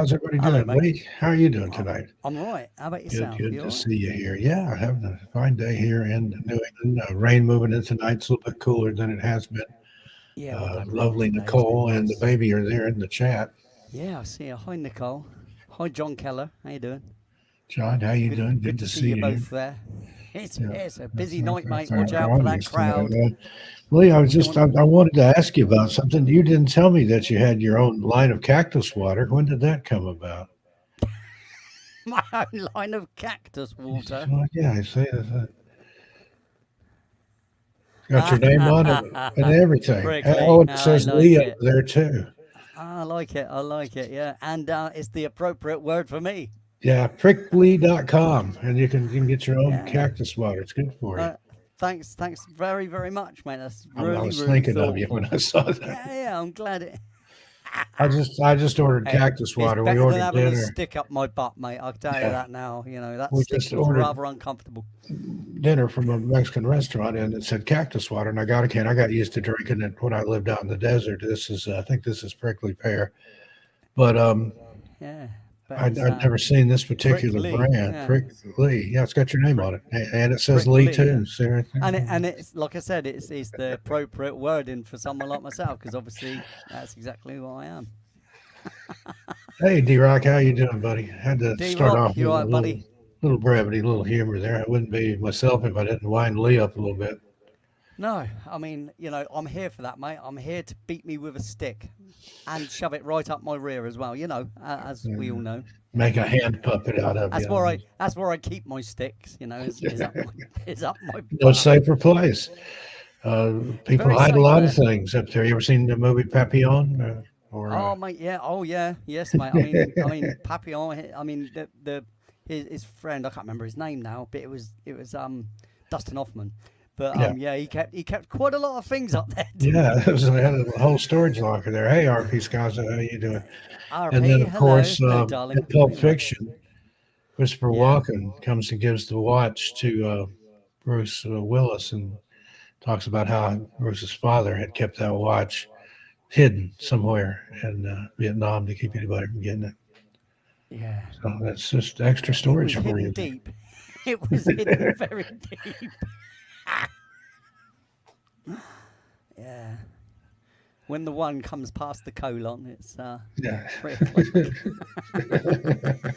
How's everybody Hello, doing? mate. Lee, how are you doing tonight? I'm all right. How about Good, yourself? good You to all right? see you here. Yeah, having a fine day here in New England. Rain moving in tonight. It's a little bit cooler than it has been. Yeah, we've had rain Lovely today. It's been Nicole and the nice. baby are there in the chat. Yeah, I see you. Hi, Nicole. Hi, John Keller. How you doing? John, how you Good, doing? good Good to to see see you you here. both there. Yeah, It's a that's busy night, that's mate. Watch out our for that audience tonight. crowd. Lee, Don't want I wanted to ask you about something. You didn't tell me that you had your own line of cactus water. When did that come about? my own line of cactus water. Well, yeah, I see. Got your name on it and everything. Oh, Prickly. and it I says like Lee over it. there too. I like it. I like it. Yeah, and it's the appropriate word for me. Yeah, prickly.com, and you can get your own Yeah. cactus water. It's good for you. Uh, thanks very, very much, mate. That's I really, was really thinking of you when thoughtful. I saw that. Yeah, I'm glad it. I just ordered Hey, cactus it's water. We better than ordered having a dinner. stick up my butt, mate. I'll tell you Yeah, that now. You know, that we stick just was ordered rather uncomfortable. dinner from a Mexican restaurant, and it said cactus water, and I got a can. I got used to drinking it when I lived out in the desert. I think this is prickly pear, but Yeah, but I'd, it's I'd never seen this particular prickly. brand, Yeah, Prickly. Yeah, it's got your name prick on it, and it says Lee prickly. Yeah, too. See right there? and it's like I said, it's the appropriate wording for someone like myself because obviously that's exactly who I am. Hey, D-Rock, how you doing, buddy? Had to D start Rock, off you with a alright, buddy? little brevity, a little humor there. I wouldn't be myself if I didn't wind Lee up a little bit. No, I mean, I'm here for that, mate. I'm here to beat me with a stick and shove it right up my rear as well. As we all Uh, know. Make a hand puppet out of That's you. where I keep my sticks. Is up my is up my No butt. safer place. It's People very hide a safe lot of there. things up there. You ever seen the movie Papillon? Or Oh mate, yeah. Oh yeah. Yes, mate. I mean, Papillon. I mean, his friend. I can't remember his name now, but it was Dustin Hoffman. But yeah, yeah, he kept quite a lot of things up there. Didn't yeah. he? I had a whole storage locker there. Hey, RP Scazza, how you doing? And then, RP, of hello, course, hello, in darling. How Pulp you doing? Fiction, Christopher Yeah. Walken comes and gives the watch to Bruce Willis and talks about how Bruce's father had kept that watch hidden somewhere in Vietnam to keep anybody from getting it. Yeah. So that's just extra It was storage for hidden you deep. It was hidden very deep. Yeah. When the one comes past the colon, it's there. 3 o'clock. Yeah.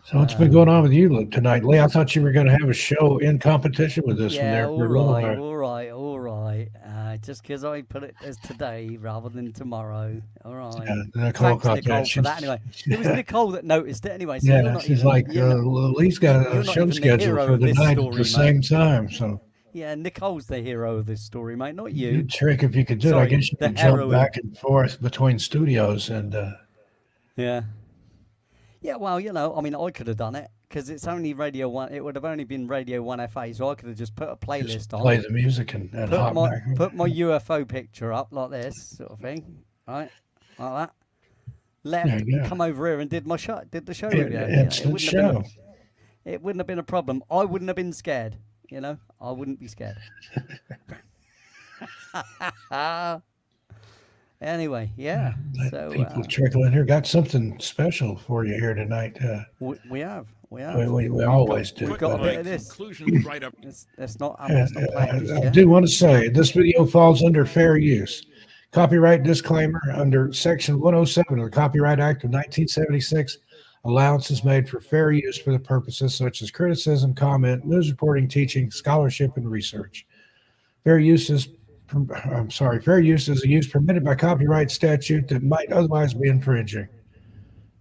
So what's been Uh, going on with you tonight, Lee? I thought you were going to have a show in competition with this one yeah, there for all a little right, while. all right, all right. Just because I put it as today rather than tomorrow. All right. Yeah, Nicole Thanks, caught that. Nicole, for that. Anyway, it was Nicole that noticed it. Anyway, so Yeah, she's like, Lee's got a you're not show even the scheduled hero for of this tonight at the story, mate. same time. So Yeah, Nicole's the hero of this story, mate, not you. you'd trick if you could do it. I Sorry, guess you the could jump heroine. back and forth between studios and Yeah. Yeah, well, I mean, I could have done it because it's only Radio 1. It would have only been Radio 1 FA, so I could have just put a just playlist on, play the music and put hop my back. put my UFO picture up like this sort of thing, right? Like that. There Left you and go. come over here and did the show with you. It Instant show. wouldn't have been a problem. I wouldn't have been scared. I wouldn't be scared. Anyway, yeah. So People trickling here. Got something special for you here tonight. we have. We We've got always do. we've got a But bit of this. Conclusions right up. Let's not play it just I yet. do want to say this video falls under fair use. Copyright disclaimer under Section 107 of the Copyright Act of 1976. Allowance is made for fair use for the purposes such as criticism, comment, news reporting, teaching, scholarship, and research. Fair use is fair use is a use permitted by copyright statute that might otherwise be infringing.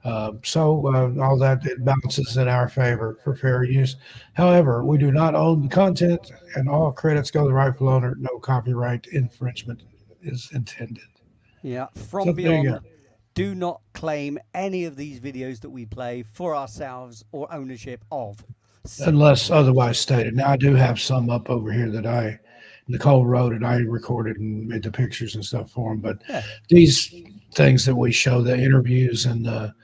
All that it balances in our favor for fair use. However, we do not own the content, and all credits go to the rightful owner. No copyright infringement is intended. Yeah. So From there you go. beyond, do not claim any of these videos that we play for ourselves or ownership of. Unless otherwise stated. Now I do have some up over here that Nicole wrote and I recorded and made the pictures and stuff for them. But Yeah. these things that we show, the interviews and the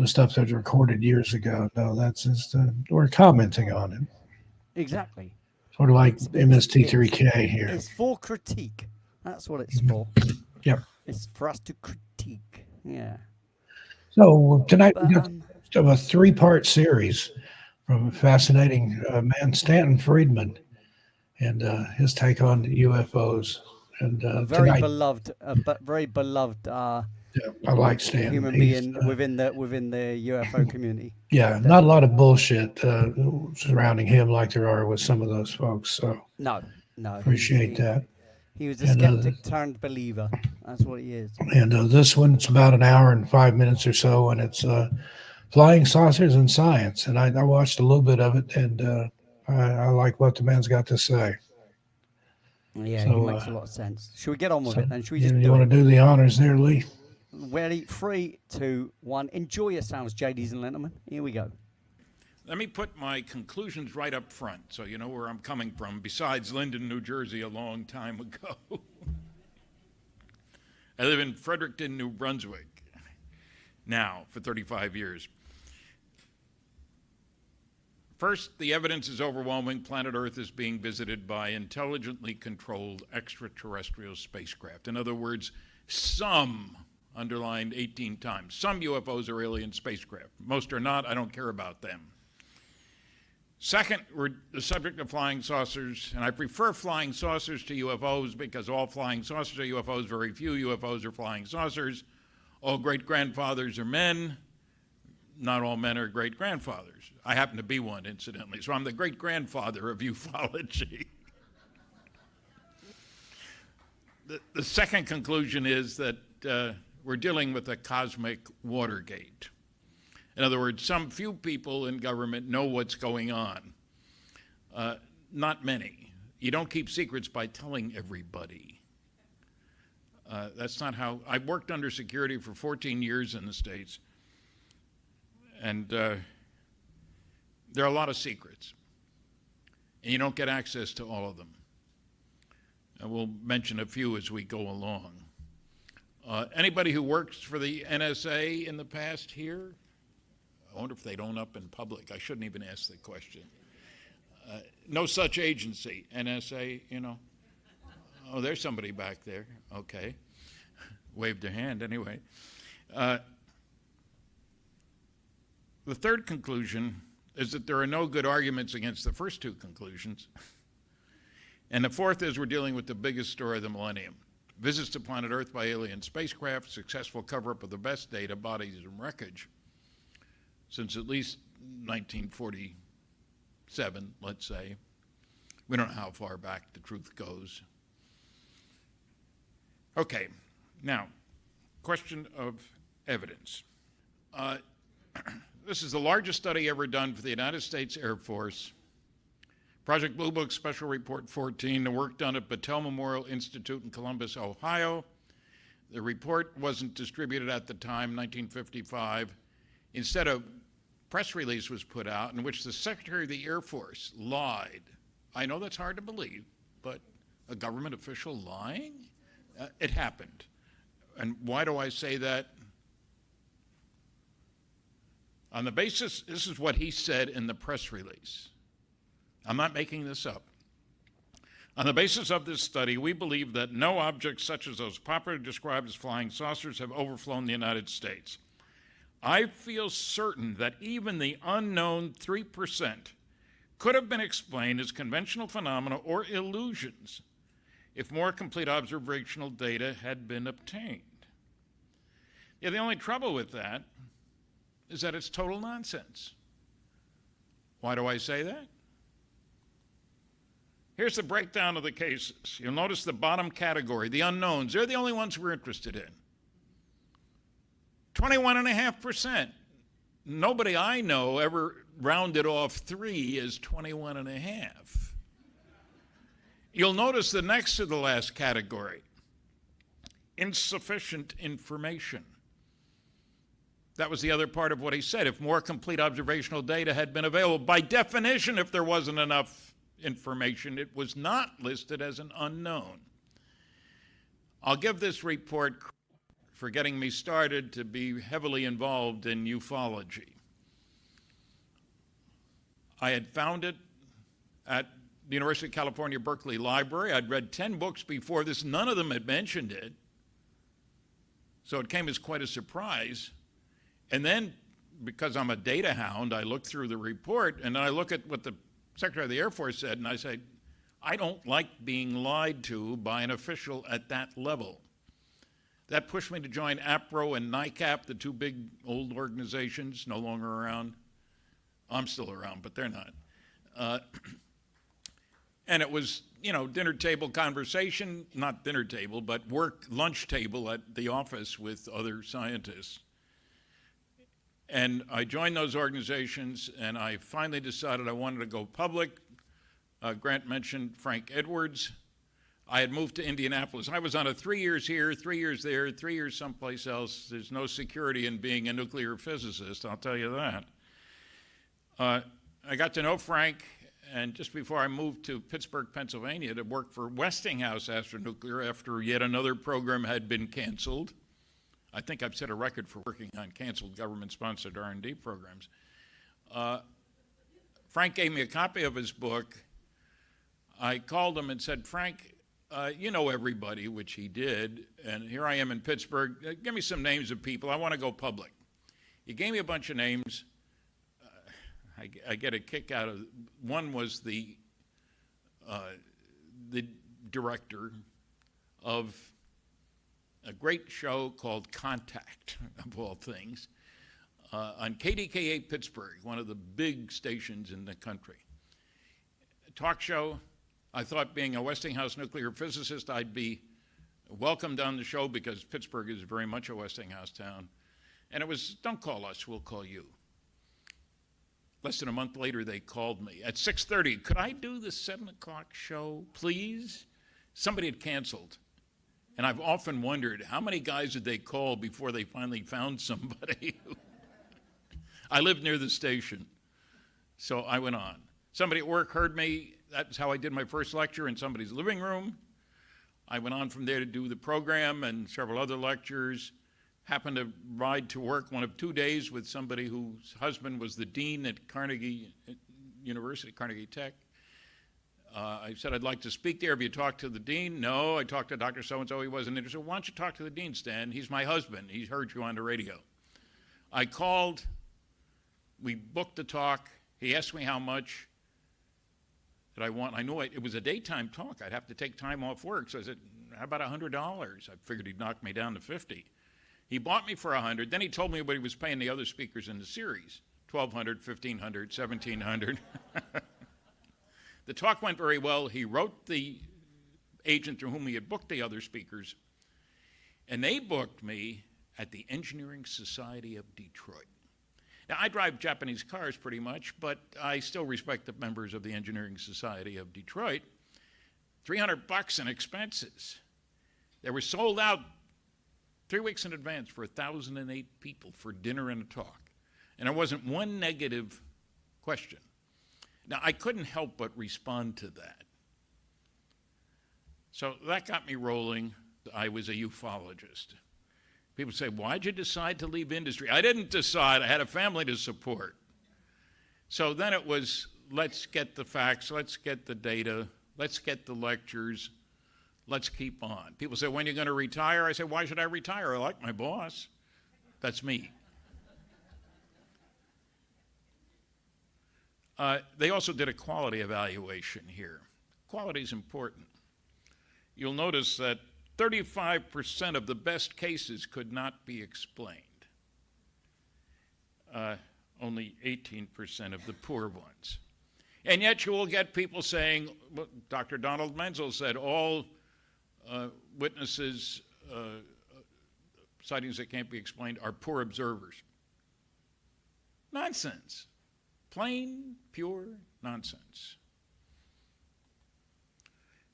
stuff that was recorded years ago, no, that's just we're commenting on it. Exactly. Sort of like It's MST3K here. It's for critique. That's what it's for. Yep. It's for us to critique critique. Yeah. So tonight we But got a three-part series from a fascinating man, Stanton Friedman, and his take on UFOs. And a very tonight, beloved, but very beloved I like Stanton. human He's being within the UFO community. yeah, not a lot Definitely. of bullshit surrounding him like there are with some of those folks. So No, no, appreciate that. he was a And skeptic turned believer. That's what he is. this one's about an hour and 5 minutes or so, and it's flying saucers and science. And I watched a little bit of it, and I like what the man's got to say. Yeah, he So, makes a lot of sense. Should we get on with so it then? Should we you, just you do want it? to do the honors there, Lee? Ready? 3, 2, 1. Enjoy your sounds, ladies and gentlemen. Here we go. Let me put my conclusions right up front so you know where I'm coming from, besides Linden, New Jersey, a long time ago. I live in Fredericton, New Brunswick, now for 35 years. First, the evidence is overwhelming. Planet Earth is being visited by intelligently controlled extraterrestrial spacecraft. In other words, some, underlined 18 times, some UFOs are alien spacecraft. Most are not. I don't care about them. Second, we're the subject of flying saucers, and I prefer flying saucers to UFOs because all flying saucers are UFOs, very few UFOs are flying saucers. All great-grandfathers are men. Not all men are great-grandfathers. I happen to be one, incidentally, so I'm the great-grandfather of ufology. The second conclusion is that we're dealing with a cosmic Watergate. In other words, some few people in government know what's going on. Not many. You don't keep secrets by telling everybody. That's not how. I worked under security for 14 years in the States, and there are a lot of secrets, and you don't get access to all of them. And we'll mention a few as we go along. Anybody who works for the NSA in the past here? I wonder if they'd own up in public. I shouldn't even ask the question. No such agency. NSA, you know. Oh, there's somebody back there. Okay. Waved their hand anyway. The third conclusion is that there are no good arguments against the first two conclusions. And the fourth is we're dealing with the biggest story of the millennium. Visits to planet Earth by alien spacecraft, successful cover-up of the best data, bodies, and wreckage since at least 1947, let's say. We don't know how far back the truth goes. Okay, now, question of evidence. This is the largest study ever done for the United States Air Force. Project Blue Book Special Report 14, the work done at Battelle Memorial Institute in Columbus, Ohio. The report wasn't distributed at the time, 1955. Instead, a press release was put out in which the Secretary of the Air Force lied. I know that's hard to believe, but a government official lying? It happened. And why do I say that? On the basis, this is what he said in the press release. I'm not making this up. On the basis of this study, we believe that no objects such as those popularly described as flying saucers have overflown the United States. I feel certain that even the unknown 3% could have been explained as conventional phenomena or illusions if more complete observational data had been obtained. Yeah, the only trouble with that is that it's total nonsense. Why do I say that? Here's the breakdown of the cases. You'll notice the bottom category, the unknowns. They're the only ones we're interested in. 21.5%. Nobody I know ever rounded off 3 as 21.5. You'll notice the next to the last category, insufficient information. That was the other part of what he said. If more complete observational data had been available, by definition, if there wasn't enough information, it was not listed as an unknown. I'll give this report for getting me started to be heavily involved in ufology. I had found it at the University of California, Berkeley Library. I'd read 10 books before this. None of them had mentioned it. So it came as quite a surprise. And then, because I'm a data hound, I look through the report and I look at what the Secretary of the Air Force said, and I say, I don't like being lied to by an official at that level. That pushed me to join APRO and NICAP, the two big old organizations, no longer around. I'm still around, but they're not. And it was, you know, dinner table conversation, not dinner table, but work lunch table at the office with other scientists. And I joined those organizations, and I finally decided I wanted to go public. Grant mentioned Frank Edwards. I had moved to Indianapolis. I was on a 3 years here, 3 years there, 3 years someplace else. There's no security in being a nuclear physicist, I'll tell you that. I got to know Frank, and just before I moved to Pittsburgh, Pennsylvania to work for Westinghouse Astronuclear after yet another program had been canceled. I think I've set a record for working on canceled government-sponsored R&D programs. Frank gave me a copy of his book. I called him and said, Frank, you know everybody, which he did, and here I am in Pittsburgh. Give me some names of people. I want to go public. He gave me a bunch of names. I get a kick out of one was the director of a great show called Contact, of all things, on KDKA Pittsburgh, one of the big stations in the country. A talk show. I thought, being a Westinghouse nuclear physicist, I'd be welcomed on the show because Pittsburgh is very much a Westinghouse town. And it was, don't call us, we'll call you. Less than a month later, they called me at 6:30. Could I do the 7 o'clock show, please? Somebody had canceled. And I've often wondered, how many guys did they call before they finally found somebody? I lived near the station, so I went on. Somebody at work heard me. That's how I did my first lecture, in somebody's living room. I went on from there to do the program and several other lectures. Happened to ride to work one of 2 days with somebody whose husband was the dean at Carnegie University, Carnegie Tech. I said, I'd like to speak there. Have you talked to the dean? No, I talked to Dr. So-and-so. He wasn't interested. Why don't you talk to the dean, Stan? He's my husband. He heard you on the radio. I called. We booked the talk. He asked me how much that I want. I knew it was a daytime talk. I'd have to take time off work. So I said, how about $100? I figured he'd knock me down to 50. He bought me for 100. Then he told me what he was paying the other speakers in the series, 1,200, 1,500, 1,700. The talk went very well. He wrote the agent through whom he had booked the other speakers, and they booked me at the Engineering Society of Detroit. Now, I drive Japanese cars pretty much, but I still respect the members of the Engineering Society of Detroit. $300 in expenses. They were sold out 3 weeks in advance for 1,008 people for dinner and a talk. And there wasn't one negative question. Now, I couldn't help but respond to that. So that got me rolling. I was a ufologist. People say, why'd you decide to leave industry? I didn't decide. I had a family to support. So then it was, let's get the facts, let's get the data, let's get the lectures, let's keep on. People say, when are you going to retire? I say, why should I retire? I like my boss. That's me. They also did a quality evaluation here. Quality is important. You'll notice that 35% of the best cases could not be explained. Only 18% of the poor ones. And yet you will get people saying, well, Dr. Donald Menzel said, all witnesses, sightings that can't be explained, are poor observers. Nonsense. Plain, pure nonsense.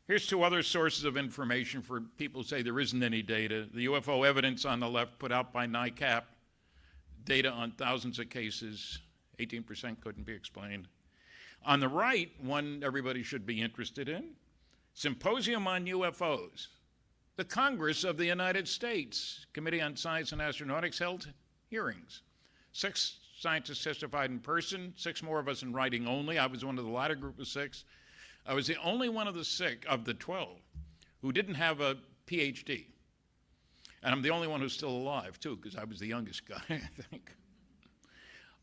Here's two other sources of information for people who say there isn't any data. The UFO evidence on the left put out by NICAP, data on thousands of cases, 18% couldn't be explained. On the right, one everybody should be interested in, Symposium on UFOs. The Congress of the United States, Committee on Science and Astronautics, held hearings. 6 scientists testified in person, 6 more of us in writing only. I was one of the latter group of 6. I was the only one of the 12 who didn't have a PhD. And I'm the only one who's still alive, too, because I was the youngest guy, I think.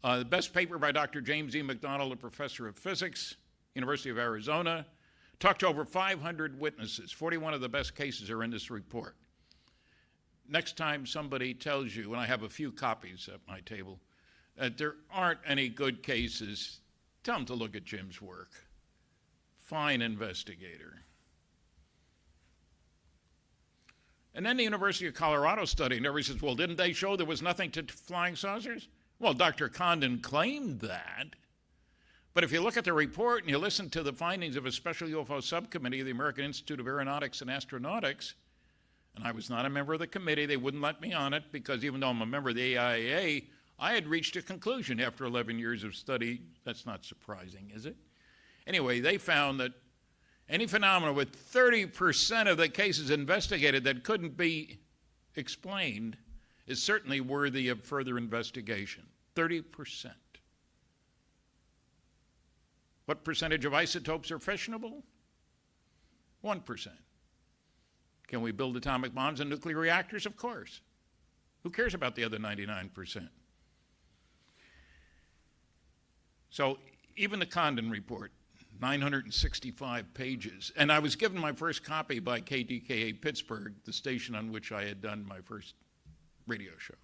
The best paper by Dr. James E. McDonnell, a professor of physics, University of Arizona. Talked to over 500 witnesses. 41 of the best cases are in this report. Next time somebody tells you, and I have a few copies at my table, that there aren't any good cases, tell them to look at Jim's work. Fine investigator. And then the University of Colorado study, and everybody says, well, didn't they show there was nothing to flying saucers? Well, Dr. Condon claimed that. But if you look at the report and you listen to the findings of a special UFO subcommittee of the American Institute of Aeronautics and Astronautics, and I was not a member of the committee, they wouldn't let me on it because even though I'm a member of the AIA, I had reached a conclusion after 11 years of study. That's not surprising, is it? Anyway, they found that any phenomena with 30% of the cases investigated that couldn't be explained is certainly worthy of further investigation. 30%. What percentage of isotopes are fissionable? 1%. Can we build atomic bombs and nuclear reactors? Of course. Who cares about the other 99%? So even the Condon report, 965 pages. And I was given my first copy by KDKA Pittsburgh, the station on which I had done my first radio show.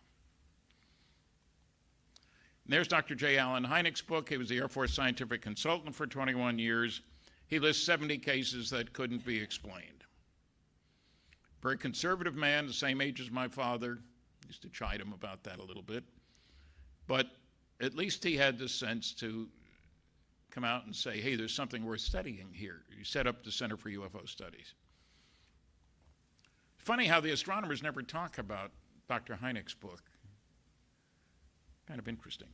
And there's Dr. J. Allen Hynek's book. He was the Air Force scientific consultant for 21 years. He lists 70 cases that couldn't be explained. Very conservative man, the same age as my father. Used to chide him about that a little bit. But at least he had the sense to come out and say, hey, there's something worth studying here. He set up the Center for UFO Studies. Funny how the astronomers never talk about Dr. Hynek's book. Kind of interesting.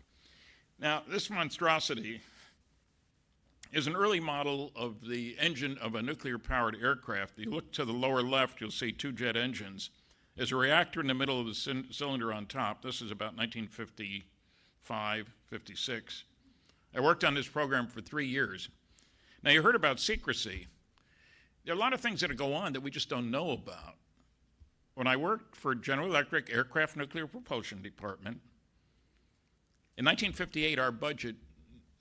Now, this monstrosity is an early model of the engine of a nuclear-powered aircraft. You look to the lower left, you'll see two jet engines. There's a reactor in the middle of the cylinder on top. This is about 1955, 56. I worked on this program for 3 years. Now, you heard about secrecy. There are a lot of things that go on that we just don't know about. When I worked for General Electric Aircraft Nuclear Propulsion Department, in 1958, our budget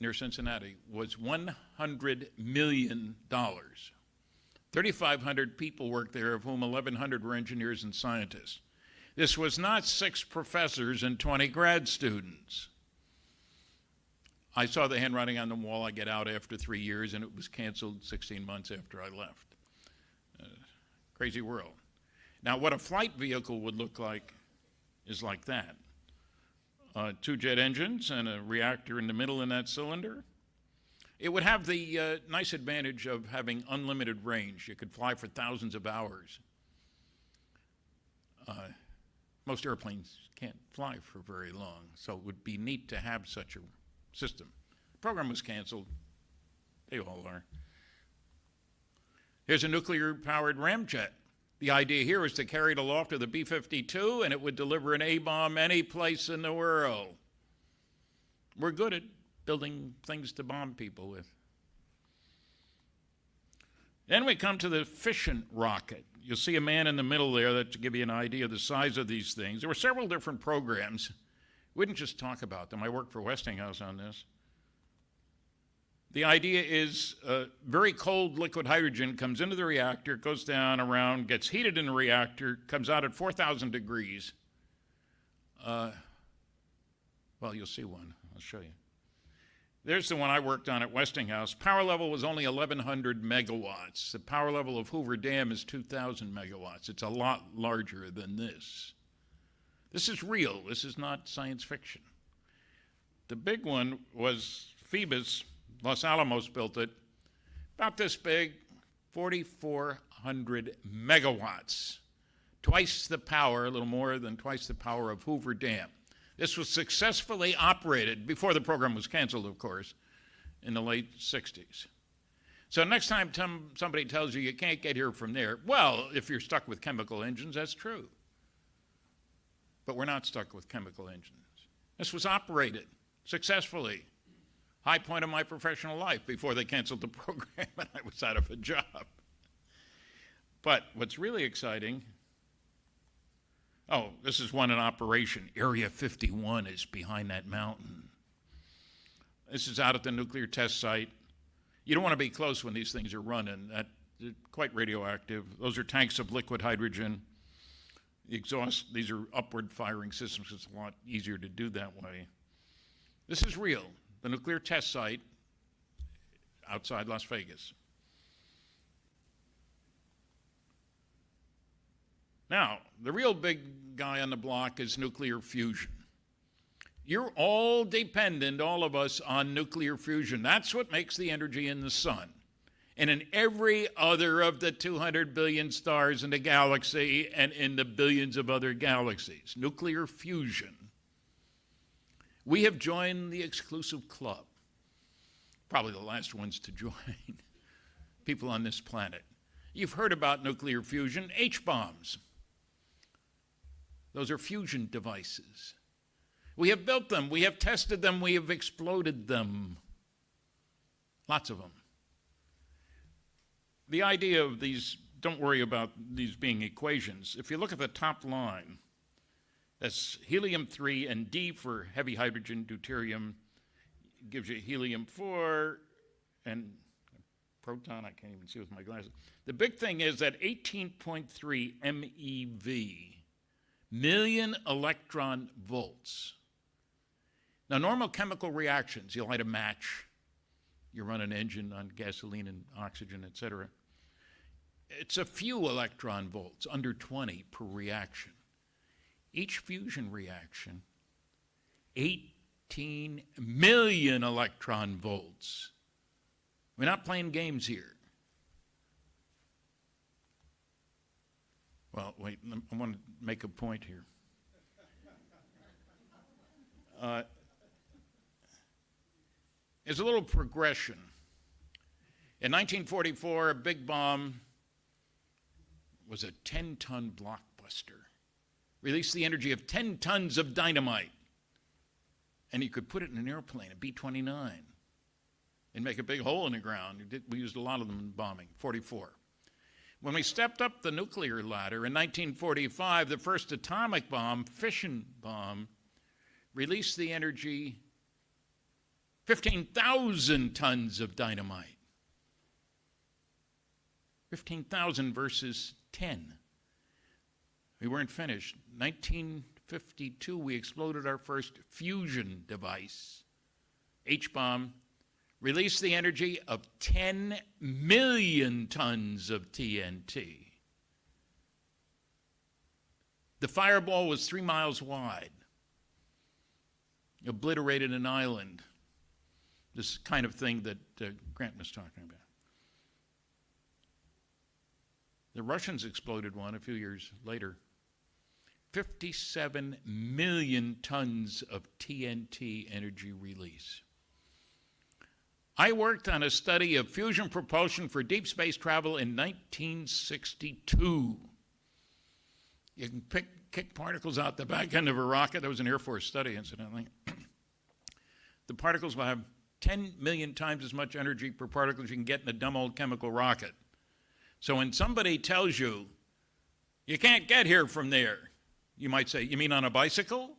near Cincinnati was $100 million. 3,500 people worked there, of whom 1,100 were engineers and scientists. This was not 6 professors and 20 grad students. I saw the handwriting on the wall. I get out after 3 years, and it was canceled 16 months after I left. Crazy world. Now, what a flight vehicle would look like is like that. 2 jet engines and a reactor in the middle in that cylinder. It would have the nice advantage of having unlimited range. You could fly for thousands of hours. Most airplanes can't fly for very long, so it would be neat to have such a system. The program was canceled. They all are. Here's a nuclear-powered ramjet. The idea here is to carry it aloft to the B-52, and it would deliver an A-bomb any place in the world. We're good at building things to bomb people with. Then we come to the fission rocket. You'll see a man in the middle there that to give you an idea of the size of these things. There were several different programs. We didn't just talk about them. I worked for Westinghouse on this. The idea is very cold liquid hydrogen comes into the reactor, goes down around, gets heated in the reactor, comes out at 4,000 degrees. Well, you'll see one. I'll show you. There's the one I worked on at Westinghouse. Power level was only 1,100 megawatts. The power level of Hoover Dam is 2,000 megawatts. It's a lot larger than this. This is real. This is not science fiction. The big one was Phoebus. Los Alamos built it, about this big, 4,400 megawatts, twice the power, a little more than twice the power of Hoover Dam. This was successfully operated, before the program was canceled, of course, in the late 60s. So next time somebody tells you you can't get here from there, well, if you're stuck with chemical engines, that's true. But we're not stuck with chemical engines. This was operated successfully. High point of my professional life before they canceled the program and I was out of a job. But what's really exciting Oh, this is one in operation. Area 51 is behind that mountain. This is out at the nuclear test site. You don't want to be close when these things are running. They're quite radioactive. Those are tanks of liquid hydrogen. The exhaust, these are upward firing systems. It's a lot easier to do that way. This is real. The nuclear test site outside Las Vegas. Now, the real big guy on the block is nuclear fusion. You're all dependent, all of us, on nuclear fusion. That's what makes the energy in the sun and in every other of the 200 billion stars in the galaxy and in the billions of other galaxies. Nuclear fusion. We have joined the exclusive club. Probably the last ones to join. People on this planet. You've heard about nuclear fusion, H-bombs. Those are fusion devices. We have built them, we have tested them, we have exploded them. Lots of them. The idea of these, don't worry about these being equations. If you look at the top line, that's helium-3 and D for heavy hydrogen deuterium, gives you helium-4 and proton, I can't even see with my glasses. The big thing is that 18.3 MeV, million electron volts. Now, normal chemical reactions, you light a match, you run an engine on gasoline and oxygen, et cetera. It's a few electron volts, under 20 per reaction. Each fusion reaction, 18 million electron volts. We're not playing games here. Well, wait, I want to make a point here. There's a little progression. In 1944, a big bomb was a 10-ton blockbuster. Released the energy of 10 tons of dynamite. And you could put it in an airplane, a B-29, and make a big hole in the ground. We used a lot of them in bombing, 44. When we stepped up the nuclear ladder in 1945, the first atomic bomb, fission bomb, released the energy 15,000 tons of dynamite. 15,000 versus 10. We weren't finished. 1952, we exploded our first fusion device, H-bomb, released the energy of 10 million tons of TNT. The fireball was 3 miles wide, obliterated an island. This kind of thing that Grant was talking about. The Russians exploded one a few years later. 57 million tons of TNT energy release. I worked on a study of fusion propulsion for deep space travel in 1962. You can kick particles out the back end of a rocket. That was an Air Force study, incidentally. The particles will have 10 million times as much energy per particle as you can get in a dumb old chemical rocket. So when somebody tells you, you can't get here from there, you might say, you mean on a bicycle?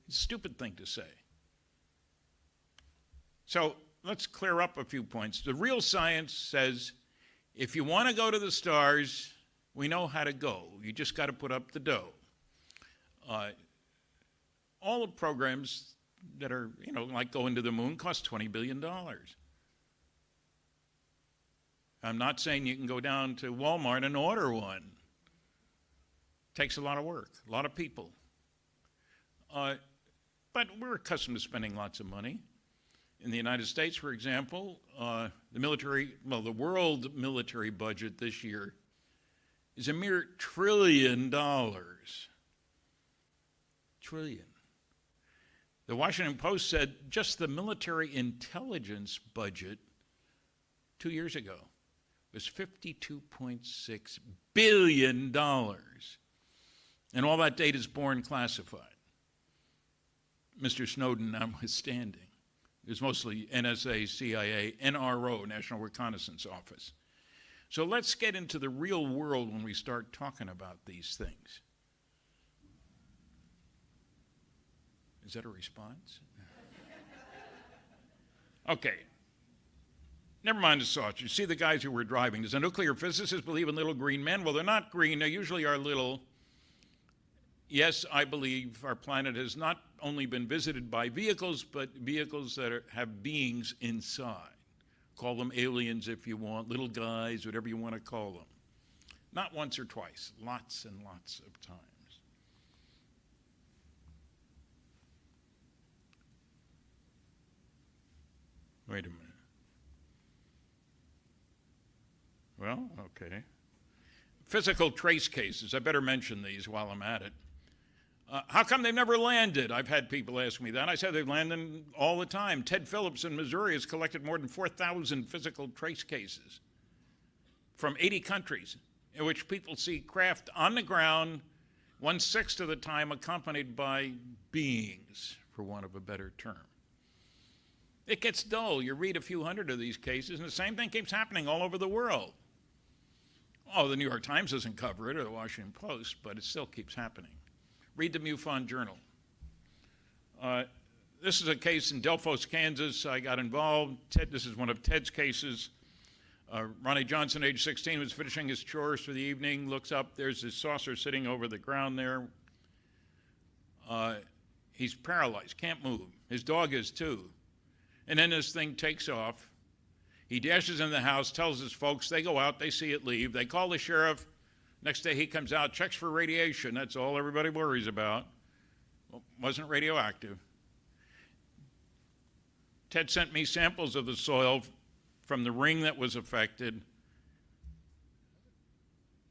It's a stupid thing to say. So let's clear up a few points. The real science says, if you want to go to the stars, we know how to go. You just got to put up the dough. All the programs that are, like going to the moon cost $20 billion. I'm not saying you can go down to Walmart and order one. Takes a lot of work, a lot of people. But we're accustomed to spending lots of money. In the United States, for example, the world military budget this year is a mere $1 trillion. Trillion. The Washington Post said just the military intelligence budget 2 years ago was $52.6 billion. And all that data is born classified. Mr. Snowden notwithstanding. It was mostly NSA, CIA, NRO, National Reconnaissance Office. So let's get into the real world when we start talking about these things. Is that a response? Okay. Never mind the sauce. You see the guys who were driving. Does a nuclear physicist believe in little green men? Well, they're not green. They usually are little. Yes, I believe our planet has not only been visited by vehicles, but vehicles that have beings inside. Call them aliens if you want, little guys, whatever you want to call them. Not once or twice, lots and lots of times. Wait a minute. Well, okay. Physical trace cases. I better mention these while I'm at it. How come they've never landed? I've had people ask me that. I said they're landing all the time. Ted Phillips in Missouri has collected more than 4,000 physical trace cases from 80 countries in which people see craft on the ground 1/6 of the time accompanied by beings, for want of a better term. It gets dull. You read a few hundred of these cases, and the same thing keeps happening all over the world. Oh, the New York Times doesn't cover it, or the Washington Post, but it still keeps happening. Read the MUFON Journal. This is a case in Delphos, Kansas. I got involved. This is one of Ted's cases. Ronnie Johnson, age 16, was finishing his chores for the evening, looks up, there's this saucer sitting over the ground there. He's paralyzed, can't move. His dog is too. And then this thing takes off. He dashes in the house, tells his folks, they go out, they see it leave, they call the sheriff. Next day he comes out, checks for radiation. That's all everybody worries about. Well, wasn't radioactive. Ted sent me samples of the soil from the ring that was affected.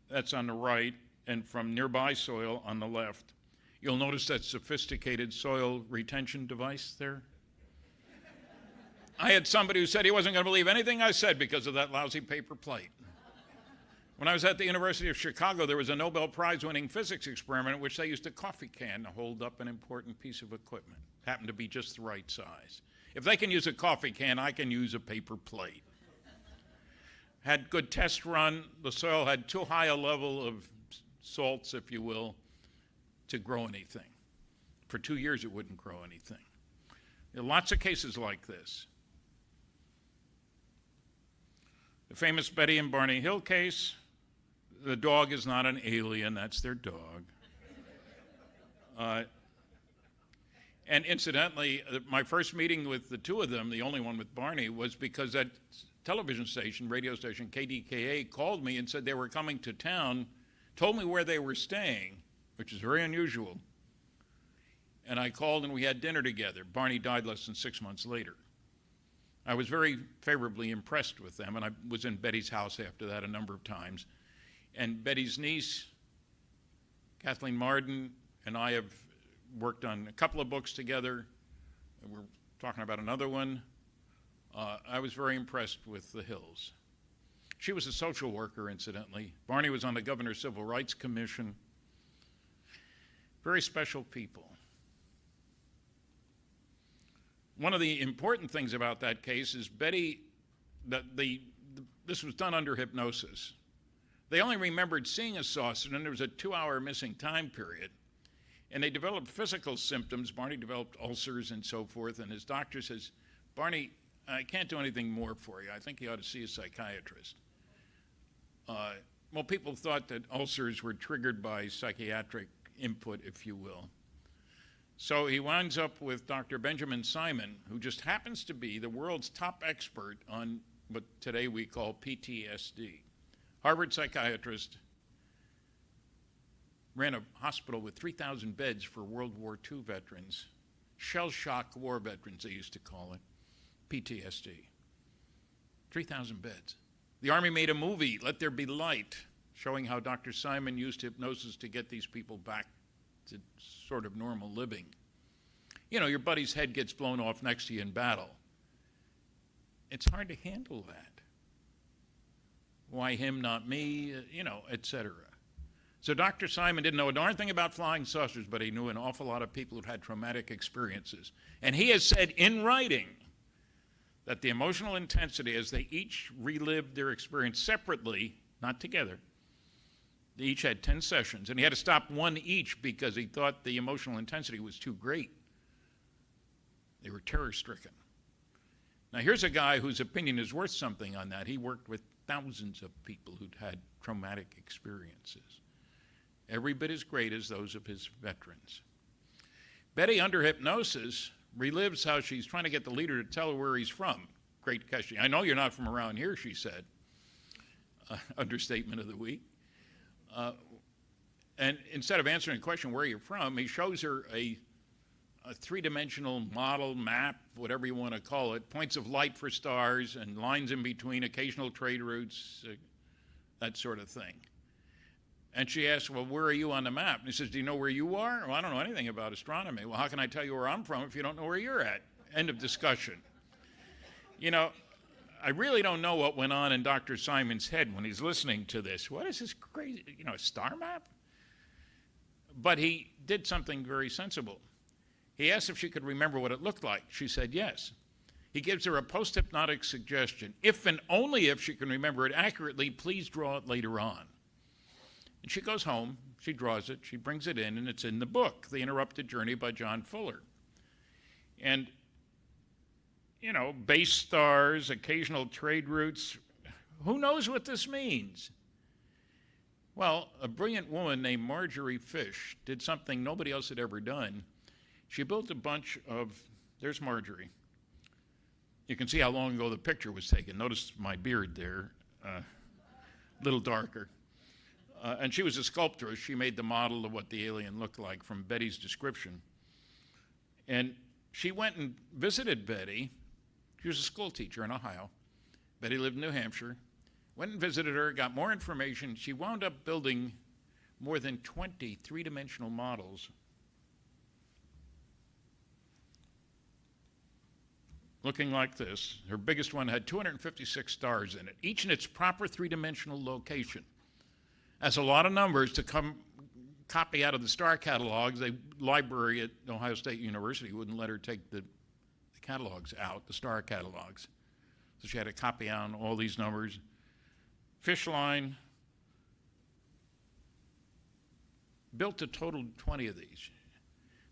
That's on the right, and from nearby soil on the left. You'll notice that sophisticated soil retention device there. I had somebody who said he wasn't going to believe anything I said because of that lousy paper plate. When I was at the University of Chicago, there was a Nobel Prize-winning physics experiment in which they used a coffee can to hold up an important piece of equipment. It happened to be just the right size. If they can use a coffee can, I can use a paper plate. Had good test run. The soil had too high a level of salts, if you will, to grow anything. For 2 years, it wouldn't grow anything. There are lots of cases like this. The famous Betty and Barney Hill case. The dog is not an alien, that's their dog. And incidentally, my first meeting with the two of them, the only one with Barney, was because that television station, radio station, KDKA, called me and said they were coming to town, told me where they were staying, which is very unusual. And I called and we had dinner together. Barney died less than 6 months later. I was very favorably impressed with them, and I was in Betty's house after that a number of times. And Betty's niece, Kathleen Marden, and I have worked on a couple of books together. We're talking about another one. I was very impressed with the Hills. She was a social worker, incidentally. Barney was on the Governor's Civil Rights Commission. Very special people. One of the important things about that case is Betty, this was done under hypnosis. They only remembered seeing a saucer, and there was a 2-hour missing time period. And they developed physical symptoms. Barney developed ulcers and so forth, and his doctor says, Barney, I can't do anything more for you. I think you ought to see a psychiatrist. Well, people thought that ulcers were triggered by psychiatric input, if you will. So he winds up with Dr. Benjamin Simon, who just happens to be the world's top expert on what today we call PTSD. Harvard psychiatrist, ran a hospital with 3,000 beds for World War II veterans, shell-shock war veterans, they used to call it, PTSD. 3,000 beds. The Army made a movie, Let There Be Light, showing how Dr. Simon used hypnosis to get these people back to sort of normal living. You know, your buddy's head gets blown off next to you in battle. It's hard to handle that. Why him, not me, you know, etc. So Dr. Simon didn't know a darn thing about flying saucers, but he knew an awful lot of people who'd had traumatic experiences. And he has said in writing that the emotional intensity, as they each relived their experience separately, not together, they each had 10 sessions, and he had to stop one each because he thought the emotional intensity was too great. They were terror-stricken. Now, here's a guy whose opinion is worth something on that. He worked with thousands of people who'd had traumatic experiences, every bit as great as those of his veterans. Betty, under hypnosis, relives how she's trying to get the leader to tell her where he's from. Great question. I know you're not from around here, she said. Understatement of the week. And instead of answering the question, where you're from, he shows her a three-dimensional model, map, whatever you want to call it, points of light for stars and lines in between, occasional trade routes, that sort of thing. And she asks, well, where are you on the map? And he says, do you know where you are? Well, I don't know anything about astronomy. Well, how can I tell you where I'm from if you don't know where you're at? End of discussion. You know, I really don't know what went on in Dr. Simon's head when he's listening to this. What is this crazy, you know, a star map? But he did something very sensible. He asked if she could remember what it looked like. She said yes. He gives her a post-hypnotic suggestion. If and only if she can remember it accurately, please draw it later on. And she goes home, she draws it, she brings it in, and it's in the book, The Interrupted Journey by John Fuller. And, you know, base stars, occasional trade routes, who knows what this means? Well, a brilliant woman named Marjorie Fish did something nobody else had ever done. She built a bunch of, there's Marjorie. You can see how long ago the picture was taken. Notice my beard there, a little darker. And she was a sculptress. She made the model of what the alien looked like from Betty's description. And she went and visited Betty. She was a school teacher in Ohio. Betty lived in New Hampshire. Went and visited her, got more information. She wound up building more than 20 three-dimensional models looking like this. Her biggest one had 256 stars in it, each in its proper three-dimensional location. That's a lot of numbers to copy out of the star catalogs. The library at Ohio State University wouldn't let her take the catalogs out, the star catalogs. So she had to copy out all these numbers. Fishline built a total of 20 of these.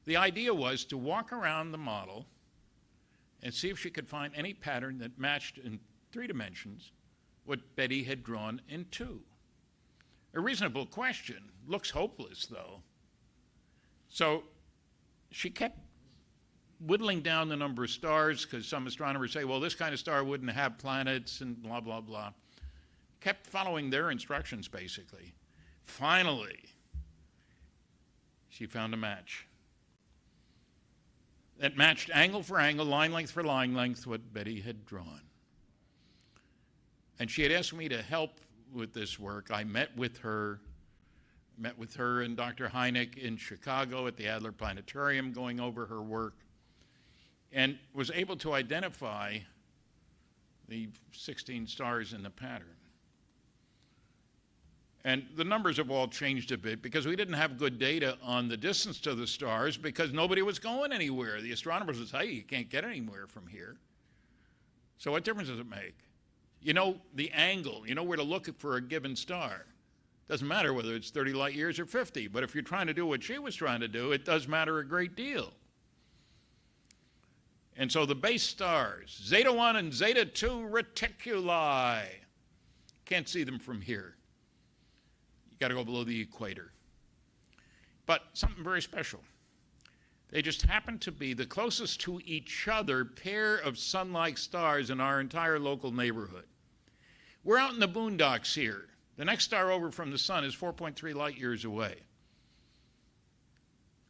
The idea was to walk around the model and see if she could find any pattern that matched in 3 dimensions what Betty had drawn in 2. A reasonable question. Looks hopeless, though. So she kept whittling down the number of stars, because some astronomers say, well, this kind of star wouldn't have planets and blah, blah, blah. Kept following their instructions, basically. Finally, she found a match. That matched angle for angle, line length for line length, what Betty had drawn. And she had asked me to help with this work. I met with her and Dr. Hynek in Chicago at the Adler Planetarium, going over her work, and was able to identify the 16 stars in the pattern. And the numbers have all changed a bit because we didn't have good data on the distance to the stars because nobody was going anywhere. The astronomers would say, hey, you can't get anywhere from here. So what difference does it make? You know the angle, you know where to look for a given star. Doesn't matter whether it's 30 light years or 50, but if you're trying to do what she was trying to do, it does matter a great deal. And so the base stars, Zeta 1 and Zeta 2 reticuli, can't see them from here. You got to go below the equator. But something very special. They just happen to be the closest to each other pair of sun-like stars in our entire local neighborhood. We're out in the boondocks here. The next star over from the sun is 4.3 light years away.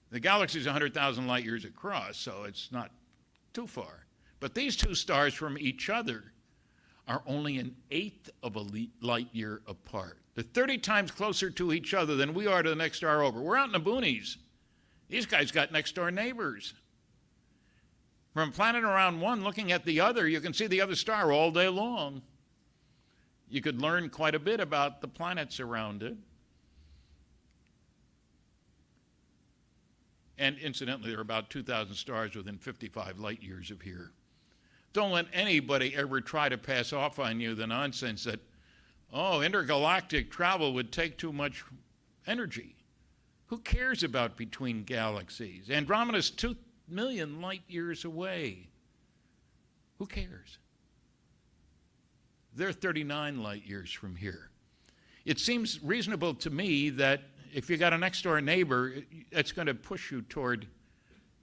The galaxy is 100,000 light years across, so it's not too far. But these two stars from each other are only an eighth of a light year apart. They're 30 times closer to each other than we are to the next star over. We're out in the boonies. These guys got next door neighbors. From planet around one looking at the other, you can see the other star all day long. You could learn quite a bit about the planets around it. And incidentally, there are about 2,000 stars within 55 light years of here. don't let anybody ever try to pass off on you the nonsense that, oh, intergalactic travel would take too much energy. Who cares about between galaxies? Andromeda's 2 million light years away. Who cares? They're 39 light years from here. It seems reasonable to me that if you got a next door neighbor, it's going to push you toward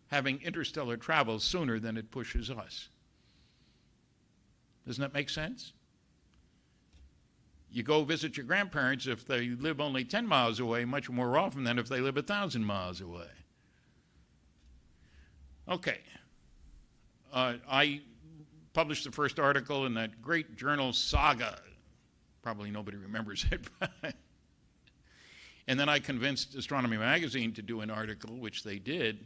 having interstellar travel sooner than it pushes us. Doesn't that make sense? You go visit your grandparents if they live only 10 miles away much more often than if they live 1,000 miles away. Okay. I published the first article in that great journal Saga. Probably nobody remembers it. And then I convinced Astronomy Magazine to do an article, which they did.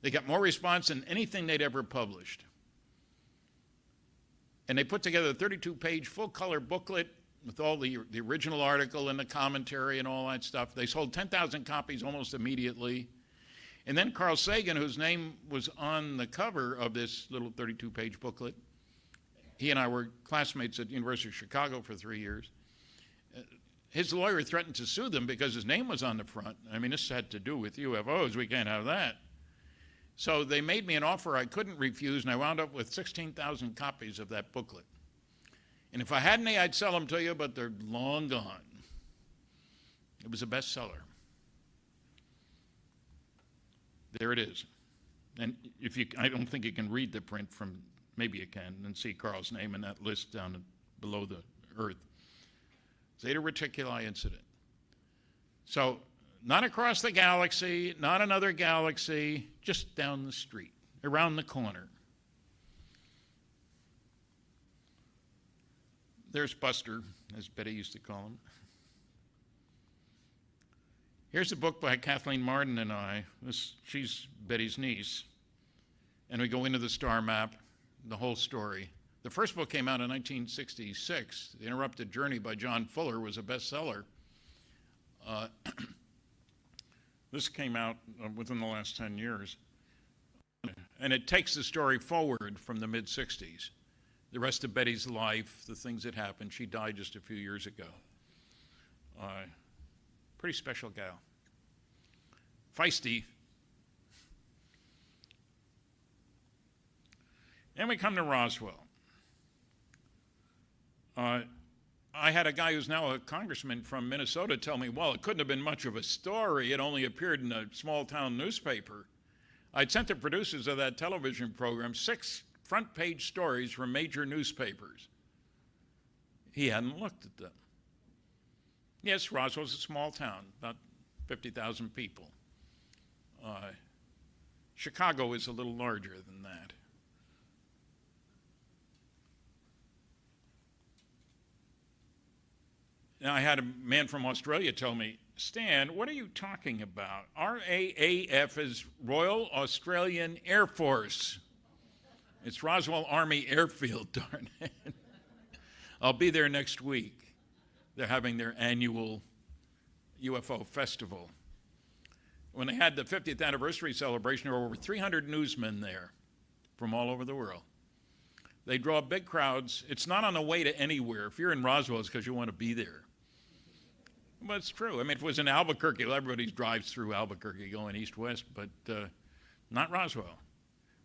They got more response than anything they'd ever published. And they put together a 32-page full-color booklet with all the original article and the commentary and all that stuff. They sold 10,000 copies almost immediately. And then Carl Sagan, whose name was on the cover of this little 32-page booklet, he and I were classmates at the University of Chicago for 3 years. His lawyer threatened to sue them because his name was on the front. I mean, this had to do with UFOs. We can't have that. So they made me an offer I couldn't refuse, and I wound up with 16,000 copies of that booklet. And if I had any, I'd sell them to you, but they're long gone. It was a bestseller. There it is. And I don't think you can read the print from, maybe you can, and see Carl's name in that list down below the Earth. Zeta Reticuli incident. So, not across the galaxy, not another galaxy, just down the street, around the corner. There's Buster, as Betty used to call him. Here's a book by Kathleen Marden and I. She's Betty's niece. And we go into the star map, the whole story. The first book came out in 1966. The Interrupted Journey by John Fuller was a bestseller. This came out within the last 10 years. And it takes the story forward from the mid-60s. The rest of Betty's life, the things that happened. She died just a few years ago. Pretty special gal. Feisty. And we come to Roswell. I had a guy who's now a congressman from Minnesota tell me, well, it couldn't have been much of a story. It only appeared in a small town newspaper. I'd sent the producers of that television program 6 front page stories from major newspapers. He hadn't looked at them. Yes, Roswell's a small town, about 50,000 people. Chicago is a little larger than that. Now, I had a man from Australia tell me, Stan, what are you talking about? RAAF is Royal Australian Air Force. It's Roswell Army Airfield, darn it. I'll be there next week. They're having their annual UFO festival. When they had the 50th anniversary celebration, there were over 300 newsmen there from all over the world. They draw big crowds. It's not on the way to anywhere. If you're in Roswell, it's because you want to be there. But it's true. I mean, if it was in Albuquerque, well, everybody drives through Albuquerque going east-west, but not Roswell.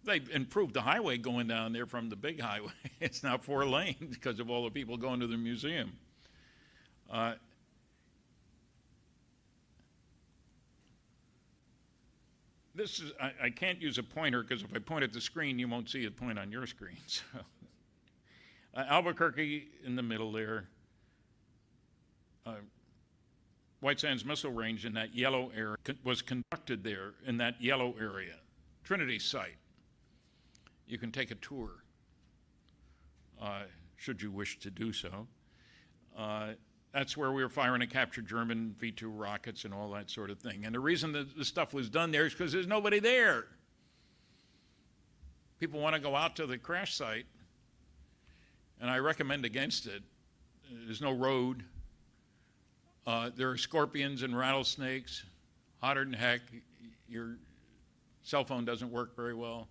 They improved the highway going down there from the big highway. It's now 4 lanes because of all the people going to the museum. This is, I can't use a pointer because if I point at the screen, you won't see it point on your screen. So, Albuquerque in the middle there. White Sands Missile Range in that yellow area was conducted there in that yellow area. Trinity site. You can take a tour, should you wish to do so. That's where we were firing to capture German V-2 rockets and all that sort of thing. And the reason that the stuff was done there is because there's nobody there. People want to go out to the crash site, and I recommend against it. There's no road. There are scorpions and rattlesnakes, hotter than heck. Your cell phone doesn't work very well.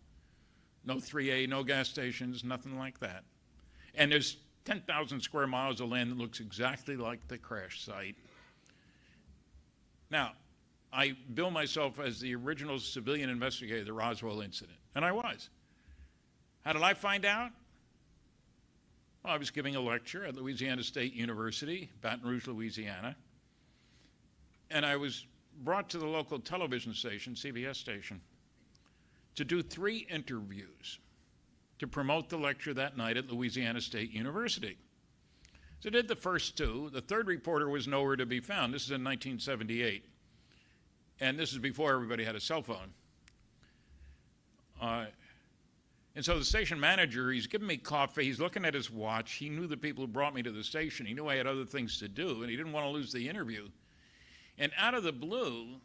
No 3A, no gas stations, nothing like that. And there's 10,000 square miles of land that looks exactly like the crash site. Now, I bill myself as the original civilian investigator of the Roswell incident, and I was. How did I find out? Well, I was giving a lecture at Louisiana State University, Baton Rouge, Louisiana, and I was brought to the local television station, CBS station, to do 3 interviews to promote the lecture that night at Louisiana State University. So I did the first 2. The third reporter was nowhere to be found. This is in 1978. And this is before everybody had a cell phone. And so the station manager, he's giving me coffee, he's looking at his watch, he knew the people who brought me to the station, he knew I had other things to do, and he didn't want to lose the interview. And out of the blue,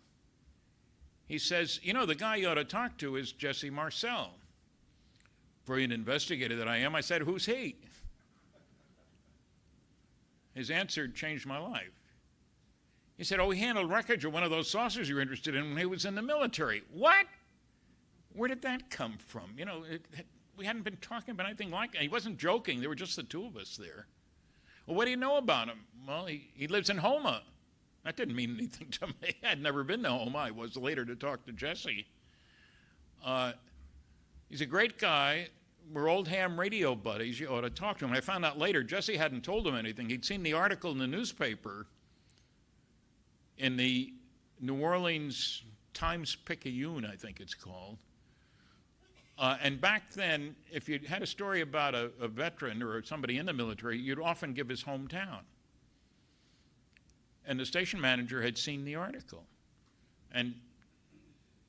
he says, you know, the guy you ought to talk to is Jesse Marcel. Brilliant investigator that I am, I said, who's he? His answer changed my life. He said, oh, he handled wreckage of one of those saucers you're interested in when he was in the military. What? Where did that come from? You know, we hadn't been talking about anything like that. He wasn't joking. There were just the 2 of us there. Well, what do you know about him? Well, he lives in Houma. That didn't mean anything to me. I'd never been to Houma. I was later to talk to Jesse. He's a great guy. We're old ham radio buddies. You ought to talk to him. I found out later Jesse hadn't told him anything. He'd seen the article in the newspaper in the New Orleans Times-Picayune, I think it's called. And back then, if you had a story about a veteran or somebody in the military, you'd often give his hometown. And the station manager had seen the article. And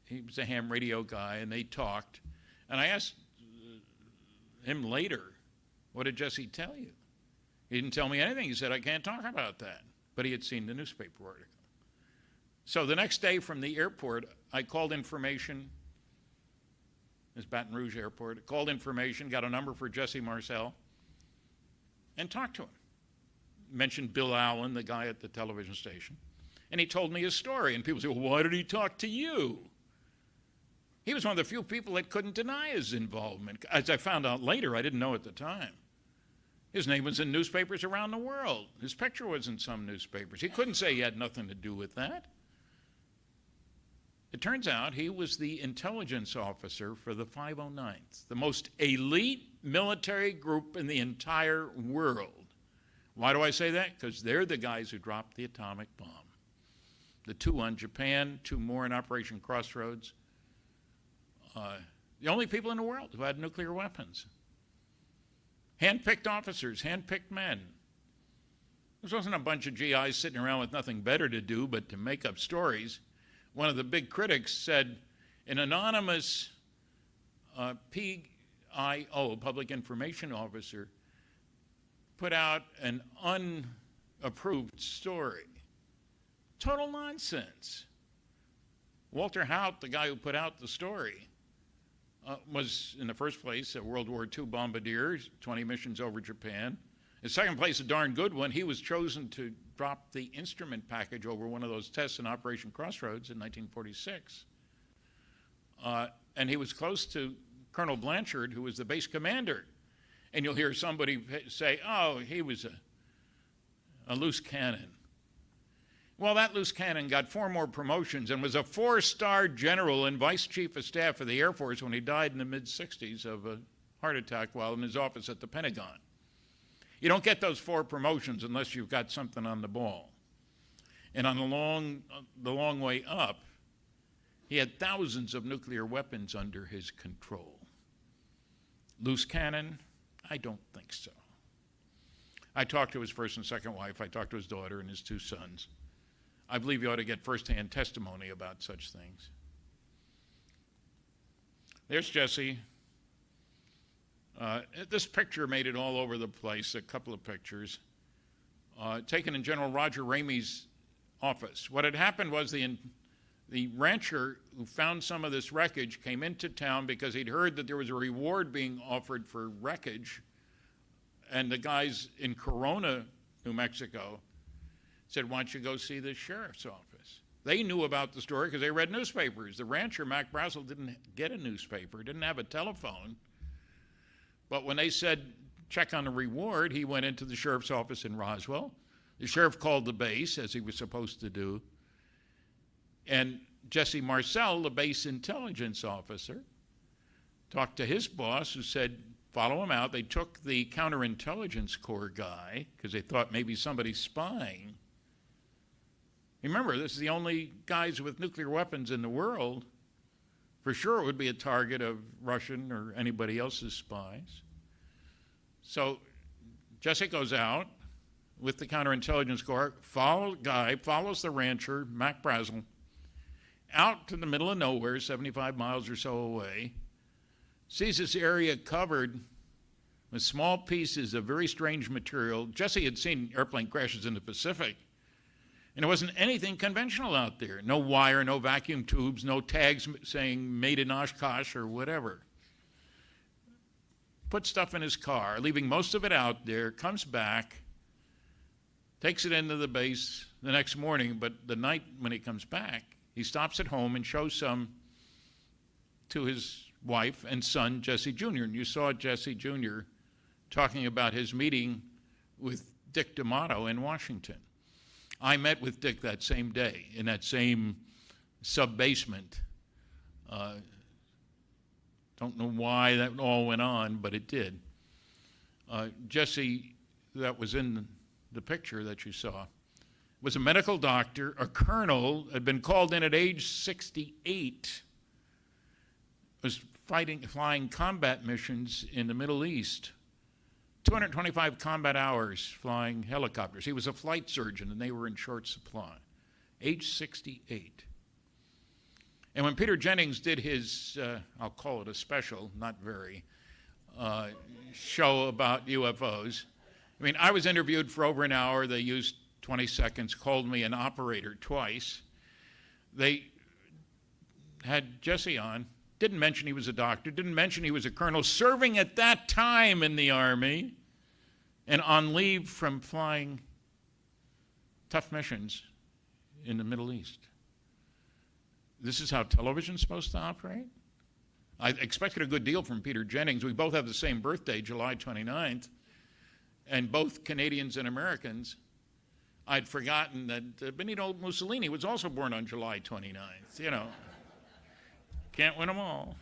he was a ham radio guy, and they talked. And I asked him later, what did Jesse tell you? He didn't tell me anything. He said, I can't talk about that. But he had seen the newspaper article. So the next day from the airport, I called information. This Baton Rouge airport, called information, got a number for Jesse Marcel, and talked to him. Mentioned Bill Allen, the guy at the television station, and he told me his story. And people say, well, why did he talk to you? He was one of the few people that couldn't deny his involvement. As I found out later, I didn't know at the time. His name was in newspapers around the world. His picture was in some newspapers. He couldn't say he had nothing to do with that. It turns out he was the intelligence officer for the 509th, the most elite military group in the entire world. Why do I say that? Because they're the guys who dropped the atomic bomb. The 2 on Japan, 2 more in Operation Crossroads. The only people in the world who had nuclear weapons. Hand-picked officers, hand-picked men. This wasn't a bunch of GIs sitting around with nothing better to do but to make up stories. One of the big critics said an anonymous PIO, public information officer, put out an unapproved story. Total nonsense. Walter Haut, the guy who put out the story, was in the first place a World War II bombardier, 20 missions over Japan. In second place, a darn good one. He was chosen to drop the instrument package over one of those tests in Operation Crossroads in 1946. And he was close to Colonel Blanchard, who was the base commander. And you'll hear somebody say, oh, he was a loose cannon. Well, that loose cannon got 4 more promotions and was a 4-star general and vice chief of staff of the Air Force when he died in the mid-60s of a heart attack while in his office at the Pentagon. You don't get those 4 promotions unless you've got something on the ball. And on the long way up, he had thousands of nuclear weapons under his control. Loose cannon? I don't think so. I talked to his first and second wife. I talked to his daughter and his 2 sons. I believe you ought to get firsthand testimony about such things. There's Jesse. This picture made it all over the place, a couple of pictures, taken in General Roger Ramey's office. What had happened was the rancher who found some of this wreckage came into town because he'd heard that there was a reward being offered for wreckage, and the guys in Corona, New Mexico, said, why don't you go see the sheriff's office? They knew about the story because they read newspapers. The rancher, Mac Brazel, didn't get a newspaper, didn't have a telephone. But when they said, check on the reward, he went into the sheriff's office in Roswell. The sheriff called the base, as he was supposed to do. And Jesse Marcel, the base intelligence officer, talked to his boss, who said, follow him out. They took the counterintelligence corps guy because they thought maybe somebody's spying. Remember, this is the only guys with nuclear weapons in the world. For sure it would be a target of Russian or anybody else's spies. So Jesse goes out with the counterintelligence corps, follows the rancher, Mac Brazel, out to the middle of nowhere, 75 miles or so away, sees this area covered with small pieces of very strange material. Jesse had seen airplane crashes in the Pacific, and there wasn't anything conventional out there. No wire, no vacuum tubes, no tags saying made in Oshkosh or whatever. Put stuff in his car, leaving most of it out there, comes back, takes it into the base the next morning, but the night when he comes back, he stops at home and shows some to his wife and son, Jesse Jr. And you saw Jesse Jr. talking about his meeting with Dick D'Amato in Washington. I met with Dick that same day in that same sub-basement. Don't know why that all went on, but it did. Jesse, that was in the picture that you saw, was a medical doctor, a colonel, had been called in at age 68, was flying combat missions in the Middle East, 225 combat hours flying helicopters. He was a flight surgeon, and they were in short supply, age 68. And when Peter Jennings did his, I'll call it a special, not very, show about UFOs, I mean, I was interviewed for over an hour. They used 20 seconds, called me an operator twice. They had Jesse on, didn't mention he was a doctor, didn't mention he was a colonel, serving at that time in the Army and on leave from flying tough missions in the Middle East. This is how television's supposed to operate? I expected a good deal from Peter Jennings. We both have the same birthday, July 29th, and both Canadians and Americans. I'd forgotten that Benito Mussolini was also born on July 29th, you know. Can't win them all.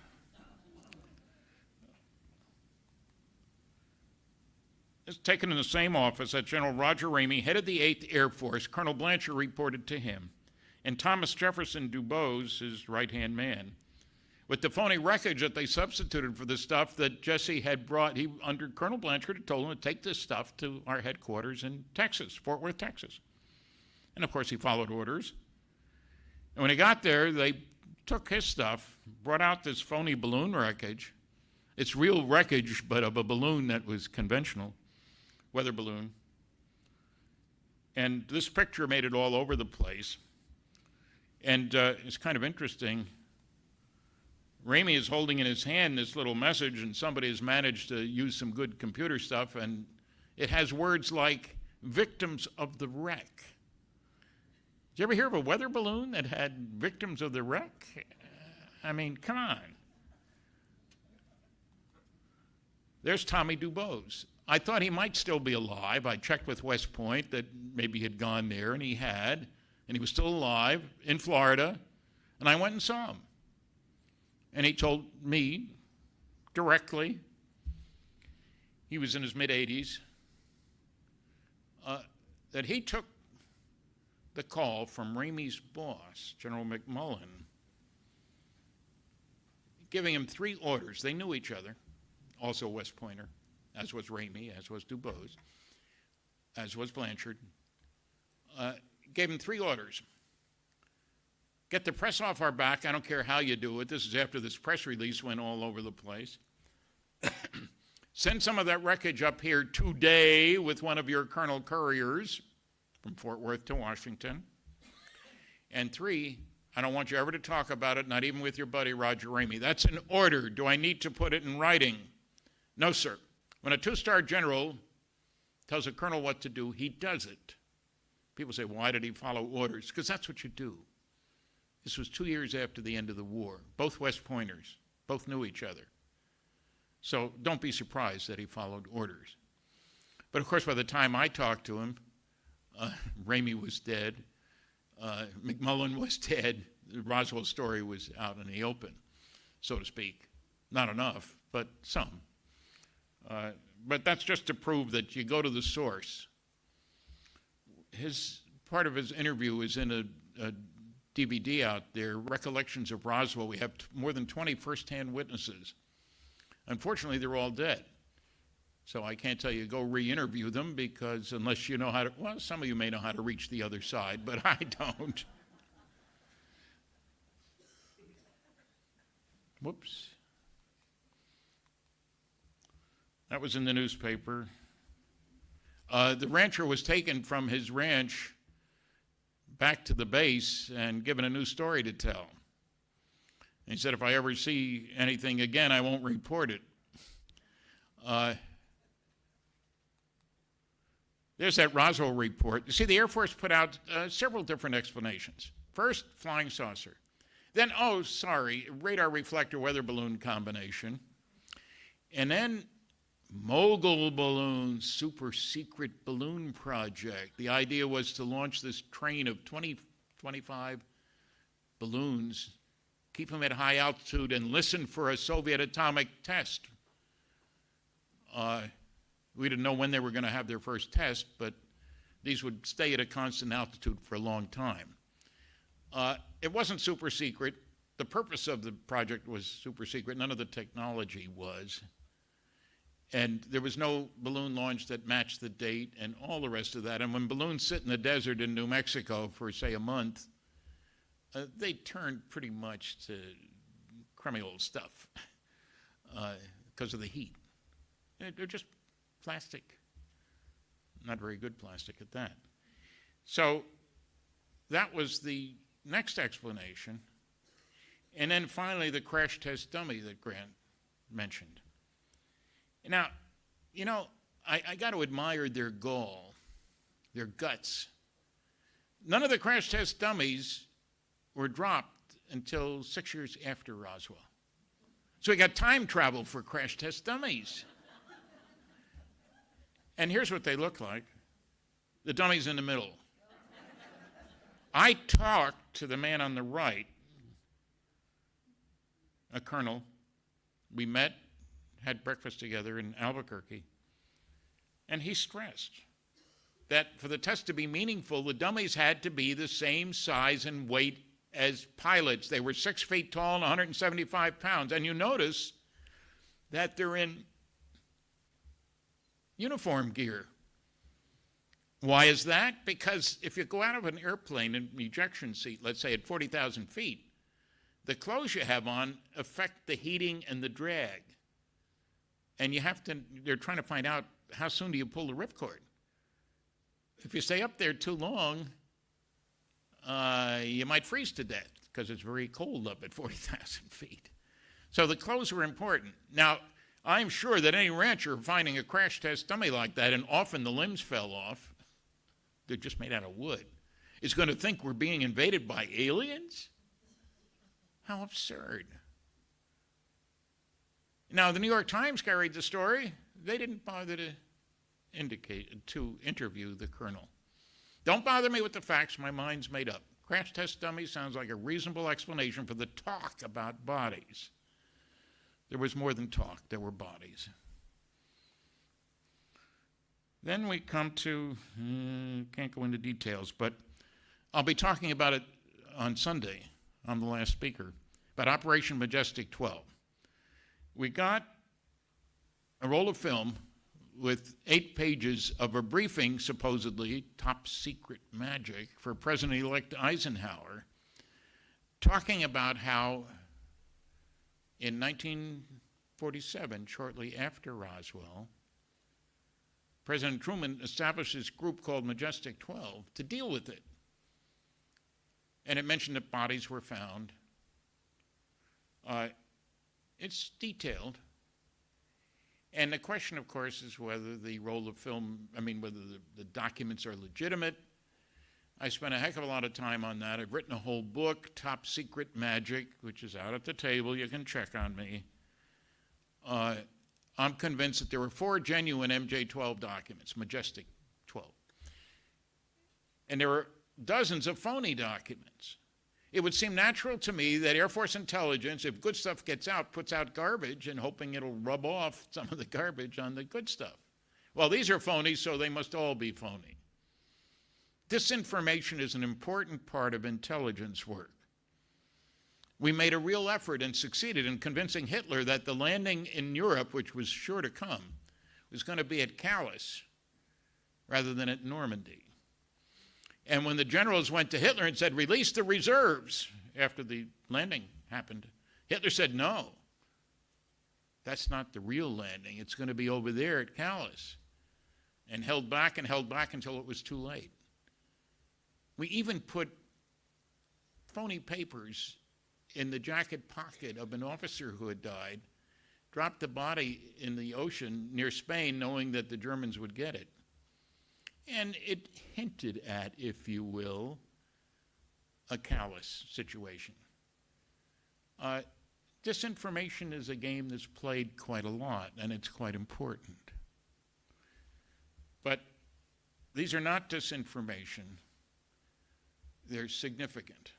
It's taken in the same office that General Roger Ramey, head of the 8th Air Force. Colonel Blanchard reported to him, and Thomas Jefferson Dubose, his right-hand man, with the phony wreckage that they substituted for the stuff that Jesse had brought. He, under Colonel Blanchard, had told him to take this stuff to our headquarters in Texas, Fort Worth, Texas. And of course, he followed orders. And when he got there, they took his stuff, brought out this phony balloon wreckage. It's real wreckage, but of a balloon that was conventional, weather balloon. And this picture made it all over the place. And it's kind of interesting. Ramey is holding in his hand this little message, and somebody has managed to use some good computer stuff, and it has words like victims of the wreck. Did you ever hear of a weather balloon that had victims of the wreck? I mean, come on. There's Tommy Dubose. I thought he might still be alive. I checked with West Point that maybe he had gone there, and he had, and he was still alive in Florida, and I went and saw him. And he told me directly, he was in his mid-80s, that he took the call from Ramey's boss, General McMullen, giving him 3 orders. They knew each other, also West Pointer, as was Ramey, as was Dubose, as was Blanchard. Gave him 3 orders. Get the press off our back. I don't care how you do it. This is after this press release went all over the place. Send some of that wreckage up here today with one of your Colonel Couriers from Fort Worth to Washington. And 3, I don't want you ever to talk about it, not even with your buddy Roger Ramey. That's an order. Do I need to put it in writing? No, sir. When a 2-star general tells a colonel what to do, he does it. People say, why did he follow orders? Because that's what you do. This was 2 years after the end of the war. Both West Pointers, both knew each other. So don't be surprised that he followed orders. But of course, by the time I talked to him, Ramey was dead, McMullen was dead, the Roswell story was out in the open, so to speak. Not enough, but some. But that's just to prove that you go to the source. Part of his interview is in a DVD out there, Recollections of Roswell. We have more than 20 first-hand witnesses. Unfortunately, they're all dead. So I can't tell you go re-interview them because unless you know how to, well, some of you may know how to reach the other side, but I don't. Whoops. That was in the newspaper. The rancher was taken from his ranch back to the base and given a new story to tell. And he said, if I ever see anything again, I won't report it. There's that Roswell report. You see, the Air Force put out several different explanations. First, flying saucer. Then, radar reflector weather balloon combination. And then mogul balloon, super secret balloon project. The idea was to launch this train of 25 balloons, keep them at high altitude, and listen for a Soviet atomic test. We didn't know when they were going to have their first test, but these would stay at a constant altitude for a long time. It wasn't super secret. The purpose of the project was super secret. None of the technology was. And there was no balloon launch that matched the date and all the rest of that. And when balloons sit in the desert in New Mexico for, say, a month, they turn pretty much to crummy old stuff because of the heat. They're just plastic. Not very good plastic at that. So that was the next explanation. And then finally, the crash test dummy that Grant mentioned. Now, you know, I got to admire their gall, their guts. None of the crash test dummies were dropped until 6 years after Roswell. So we got time travel for crash test dummies. And here's what they look like. The dummy's in the middle. I talked to the man on the right, a colonel. We met, had breakfast together in Albuquerque, and he stressed that for the test to be meaningful, the dummies had to be the same size and weight as pilots. They were 6 feet tall and 175 pounds. And you notice that they're in uniform gear. Why is that? Because if you go out of an airplane in an ejection seat, let's say at 40,000 feet, the clothes you have on affect the heating and the drag. And they're trying to find out how soon do you pull the ripcord. If you stay up there too long, you might freeze to death because it's very cold up at 40,000 feet. So the clothes are important. Now, I'm sure that any rancher finding a crash test dummy like that, and often the limbs fell off, they're just made out of wood, is going to think we're being invaded by aliens? How absurd. Now, the New York Times carried the story. They didn't bother to interview the colonel. Don't bother me with the facts. My mind's made up. Crash test dummy sounds like a reasonable explanation for the talk about bodies. There was more than talk. There were bodies. Then we come to, can't go into details, but I'll be talking about it on Sunday. I'm the last speaker, about Operation Majestic 12. We got a roll of film with 8 pages of a briefing, supposedly top secret magic, for President-elect Eisenhower, talking about how in 1947, shortly after Roswell, President Truman established this group called Majestic 12 to deal with it. And it mentioned that bodies were found. It's detailed. And the question, of course, is whether the roll of film, whether the documents are legitimate. I spent a heck of a lot of time on that. I've written a whole book, Top Secret Magic, which is out at the table. You can check on me. I'm convinced that there were 4 genuine MJ-12 documents, Majestic 12. And there were dozens of phony documents. It would seem natural to me that Air Force intelligence, if good stuff gets out, puts out garbage and hoping it'll rub off some of the garbage on the good stuff. Well, these are phony, so they must all be phony. Disinformation is an important part of intelligence work. We made a real effort and succeeded in convincing Hitler that the landing in Europe, which was sure to come, was going to be at Calais rather than at Normandy. And when the generals went to Hitler and said, release the reserves after the landing happened, Hitler said, no, that's not the real landing. It's going to be over there at Calais. And held back until it was too late. We even put phony papers in the jacket pocket of an officer who had died, dropped the body in the ocean near Spain, knowing that the Germans would get it. And it hinted at, if you will, a Calais situation. Disinformation is a game that's played quite a lot, and it's quite important. But these are not disinformation. They're significant.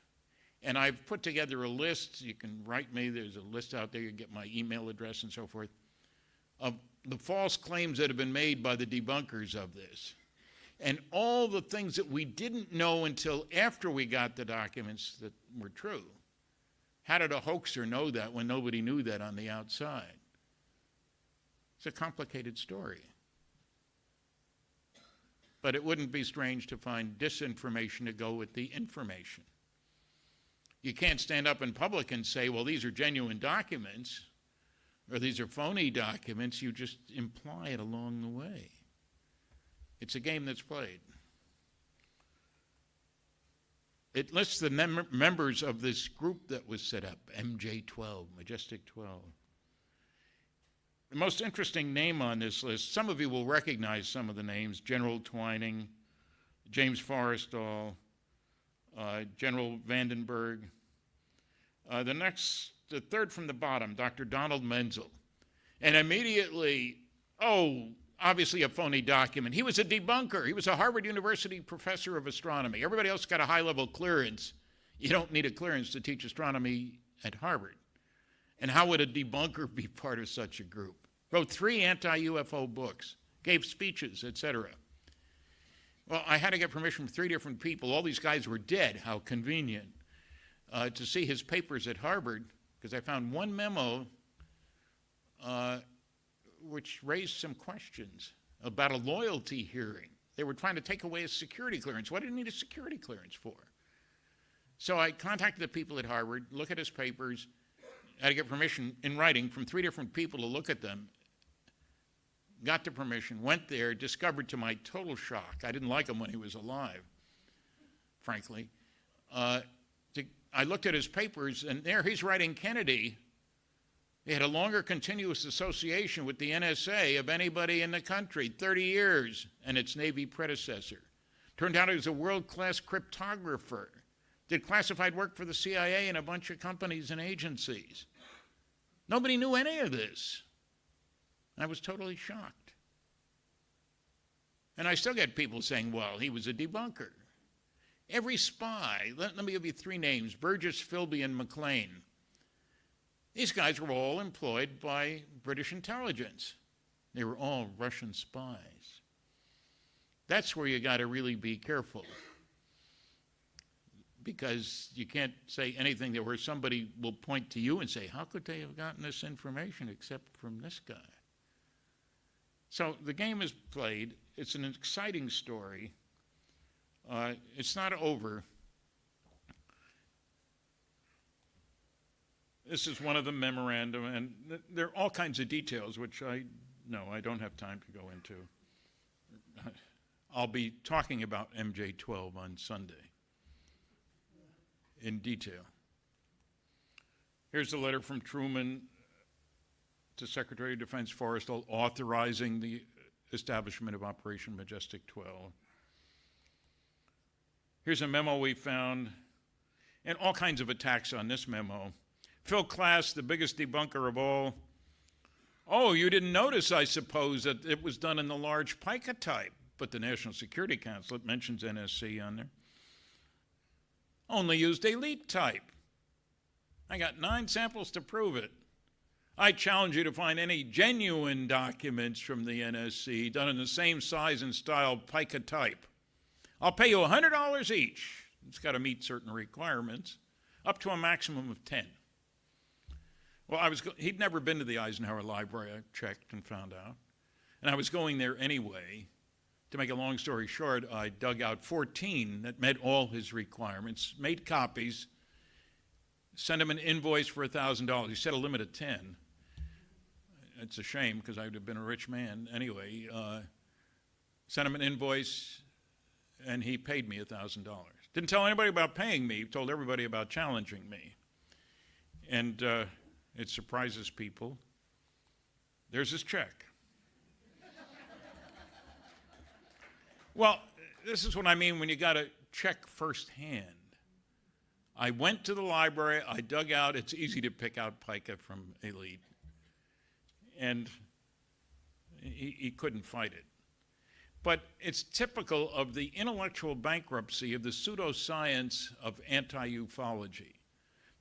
And I've put together a list. You can write me. There's a list out there. You get my email address and so forth, of the false claims that have been made by the debunkers of this. And all the things that we didn't know until after we got the documents that were true. How did a hoaxer know that when nobody knew that on the outside? It's a complicated story. But it wouldn't be strange to find disinformation to go with the information. You can't stand up in public and say, well, these are genuine documents, or these are phony documents. You just imply it along the way. It's a game that's played. It lists the members of this group that was set up, MJ-12, Majestic 12. The most interesting name on this list, some of you will recognize some of the names: General Twining, James Forrestal, General Vandenberg. The third from the bottom, Dr. Donald Menzel. And immediately, obviously a phony document. He was a debunker. He was a Harvard University professor of astronomy. Everybody else got a high-level clearance. You don't need a clearance to teach astronomy at Harvard. And how would a debunker be part of such a group? Wrote 3 anti-UFO books, gave speeches, etc. Well, I had to get permission from 3 different people. All these guys were dead. How convenient. To see his papers at Harvard, because I found one memo which raised some questions about a loyalty hearing. They were trying to take away his security clearance. What did he need a security clearance for? So I contacted the people at Harvard, look at his papers. I had to get permission in writing from 3 different people to look at them. Got the permission, went there, discovered to my total shock, I didn't like him when he was alive, frankly. I looked at his papers, and there he's writing Kennedy. He had a longer continuous association with the NSA of anybody in the country, 30 years, and its Navy predecessor. Turned out he was a world-class cryptographer, did classified work for the CIA and a bunch of companies and agencies. Nobody knew any of this. I was totally shocked. And I still get people saying, well, he was a debunker. Every spy, let me give you 3 names: Burgess, Philby, and McLean. These guys were all employed by British intelligence. They were all Russian spies. That's where you got to really be careful, because you can't say anything that where somebody will point to you and say, how could they have gotten this information except from this guy? So the game is played. It's an exciting story. It's not over. This is one of the memorandum, and there are all kinds of details, which I don't have time to go into. I'll be talking about MJ-12 on Sunday in detail. Here's a letter from Truman to Secretary of Defense Forrestal authorizing the establishment of Operation Majestic 12. Here's a memo we found, and all kinds of attacks on this memo. Phil Klass, the biggest debunker of all. Oh, you didn't notice, I suppose, that it was done in the large pica type, but the National Security Council, it mentions NSC on there, only used elite type. I got 9 samples to prove it. I challenge you to find any genuine documents from the NSC done in the same size and style pica type. I'll pay you $100 each. It's got to meet certain requirements, up to a maximum of 10. Well, he'd never been to the Eisenhower Library. I checked and found out. And I was going there anyway. To make a long story short, I dug out 14 that met all his requirements, made copies, sent him an invoice for $1,000. He set a limit of 10. It's a shame because I would have been a rich man. Anyway, sent him an invoice and he paid me $1,000. Didn't tell anybody about paying me, told everybody about challenging me. And it surprises people. There's his check. Well, this is what I mean when you got to check firsthand. I went to the library, I dug out, it's easy to pick out pica from elite, and he couldn't fight it. But it's typical of the intellectual bankruptcy of the pseudoscience of anti-ufology.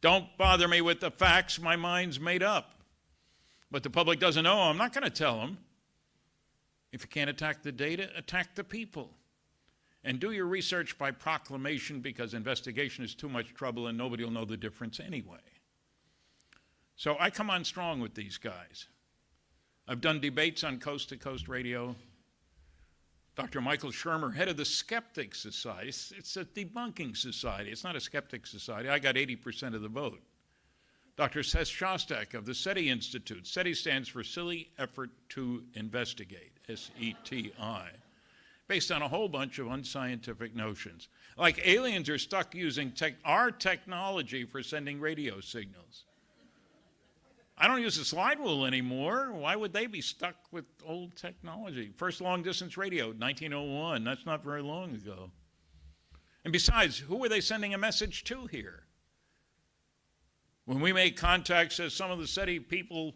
Don't bother me with the facts, my mind's made up. But the public doesn't know, I'm not going to tell them. If you can't attack the data, attack the people. And do your research by proclamation, because investigation is too much trouble and nobody will know the difference anyway. So I come on strong with these guys. I've done debates on Coast to Coast Radio. Dr. Michael Shermer, head of the Skeptic Society. It's a debunking society. It's not a skeptic society. I got 80% of the vote. Dr. Seth Shostak of the SETI Institute. SETI stands for Silly Effort to Investigate, S-E-T-I, based on a whole bunch of unscientific notions. Like aliens are stuck using our technology for sending radio signals. I don't use the slide rule anymore. Why would they be stuck with old technology? First long-distance radio, 1901. That's not very long ago. And besides, who are they sending a message to here? When we make contact, says some of the SETI people,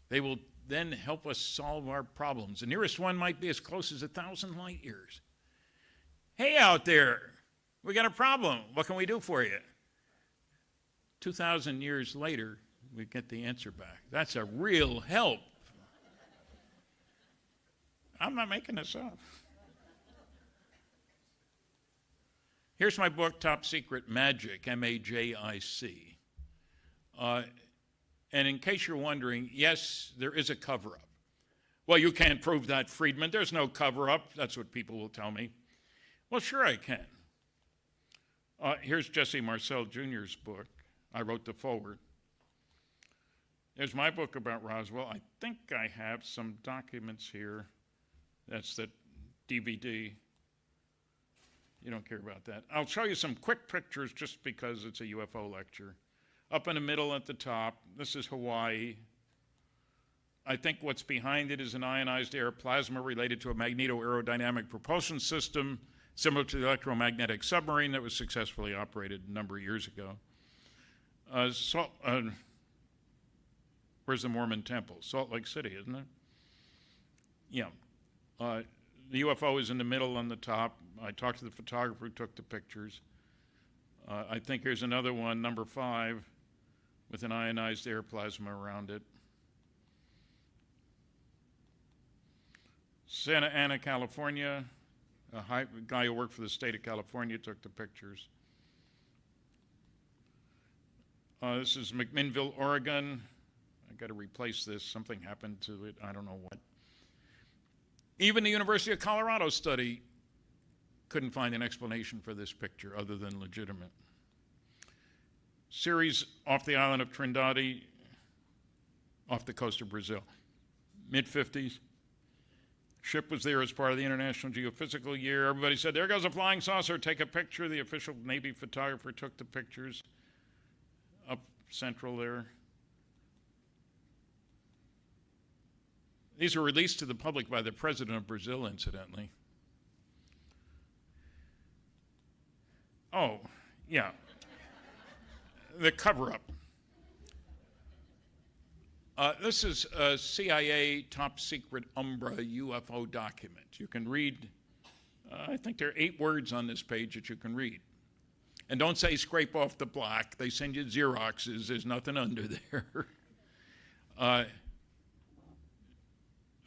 they will then help us solve our problems. The nearest one might be as close as 1,000 light years. Hey out there, we got a problem. What can we do for you? 2,000 years later, we get the answer back. That's a real help. I'm not making this up. Here's my book, Top Secret Magic, M-A-J-I-C. And in case you're wondering, yes, there is a cover-up. Well, you can't prove that, Friedman. There's no cover-up. That's what people will tell me. Well, sure I can. Here's Jesse Marcel Jr.'s book. I wrote the foreword. There's my book about Roswell. I think I have some documents here. That's the DVD. You don't care about that. I'll show you some quick pictures just because it's a UFO lecture. Up in the middle at the top, this is Hawaii. I think what's behind it is an ionized air plasma related to a magneto-aerodynamic propulsion system similar to the electromagnetic submarine that was successfully operated a number of years ago. Where's the Mormon temple? Salt Lake City, isn't it? Yeah. The UFO is in the middle on the top. I talked to the photographer who took the pictures. I think here's another one, number 5, with an ionized air plasma around it. Santa Ana, California. A guy who worked for the state of California took the pictures. This is McMinnville, Oregon. I got to replace this. Something happened to it. I don't know what. Even the University of Colorado study couldn't find an explanation for this picture other than legitimate. Series off the island of Trindade, off the coast of Brazil. Mid-50s. Ship was there as part of the International Geophysical Year. Everybody said, there goes a flying saucer, take a picture. The official Navy photographer took the pictures up central there. These were released to the public by the president of Brazil, incidentally. Oh, yeah. The cover-up. This is a CIA top secret Umbra UFO document. You can read, I think there are 8 words on this page that you can read. And don't say scrape off the black. They send you Xeroxes. There's nothing under there.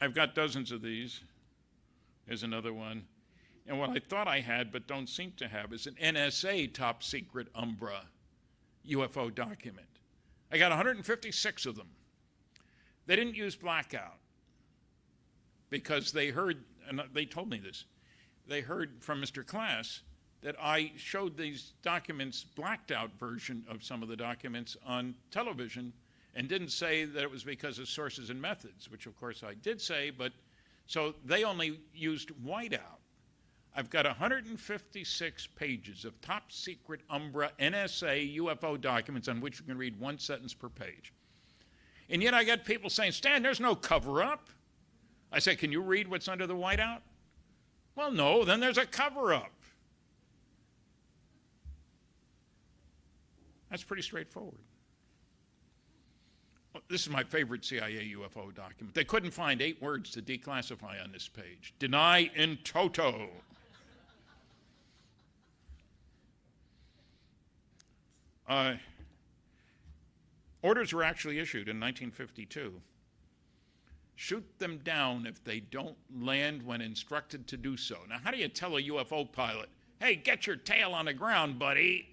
I've got dozens of these. Here's another one. And what I thought I had but don't seem to have is an NSA top secret Umbra UFO document. I got 156 of them. They didn't use blackout because they heard, and they told me this, they heard from Mr. Class that I showed these documents, blacked out version of some of the documents on television, and didn't say that it was because of sources and methods, which of course I did say, but so they only used whiteout. I've got 156 pages of top secret Umbra NSA UFO documents on which you can read 1 sentence per page. And yet I got people saying, Stan, there's no cover-up. I say, can you read what's under the whiteout? Well, no, then there's a cover-up. That's pretty straightforward. This is my favorite CIA UFO document. They couldn't find 8 words to declassify on this page. Deny in toto. Orders were actually issued in 1952. Shoot them down if they don't land when instructed to do so. Now, how do you tell a UFO pilot, hey, get your tail on the ground, buddy?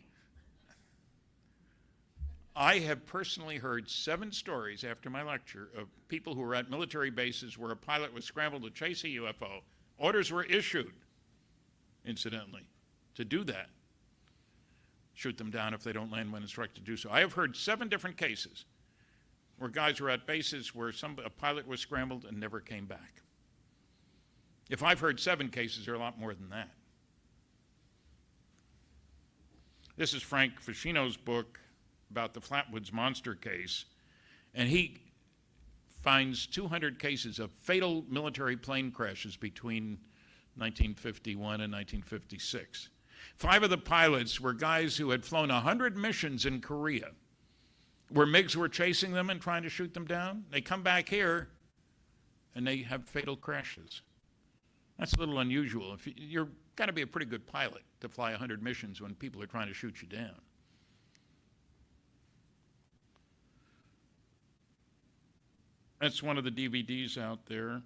I have personally heard 7 stories after my lecture of people who were at military bases where a pilot was scrambled to chase a UFO. Orders were issued, incidentally, to do that. Shoot them down if they don't land when instructed to do so. I have heard 7 different cases where guys were at bases where a pilot was scrambled and never came back. If I've heard 7 cases, there are a lot more than that. This is Frank Ficino's book about the Flatwoods monster case, and he finds 200 cases of fatal military plane crashes between 1951 and 1956. 5 of the pilots were guys who had flown 100 missions in Korea, where MiGs were chasing them and trying to shoot them down. They come back here, and they have fatal crashes. That's a little unusual. You've got to be a pretty good pilot to fly 100 missions when people are trying to shoot you down. That's one of the DVDs out there.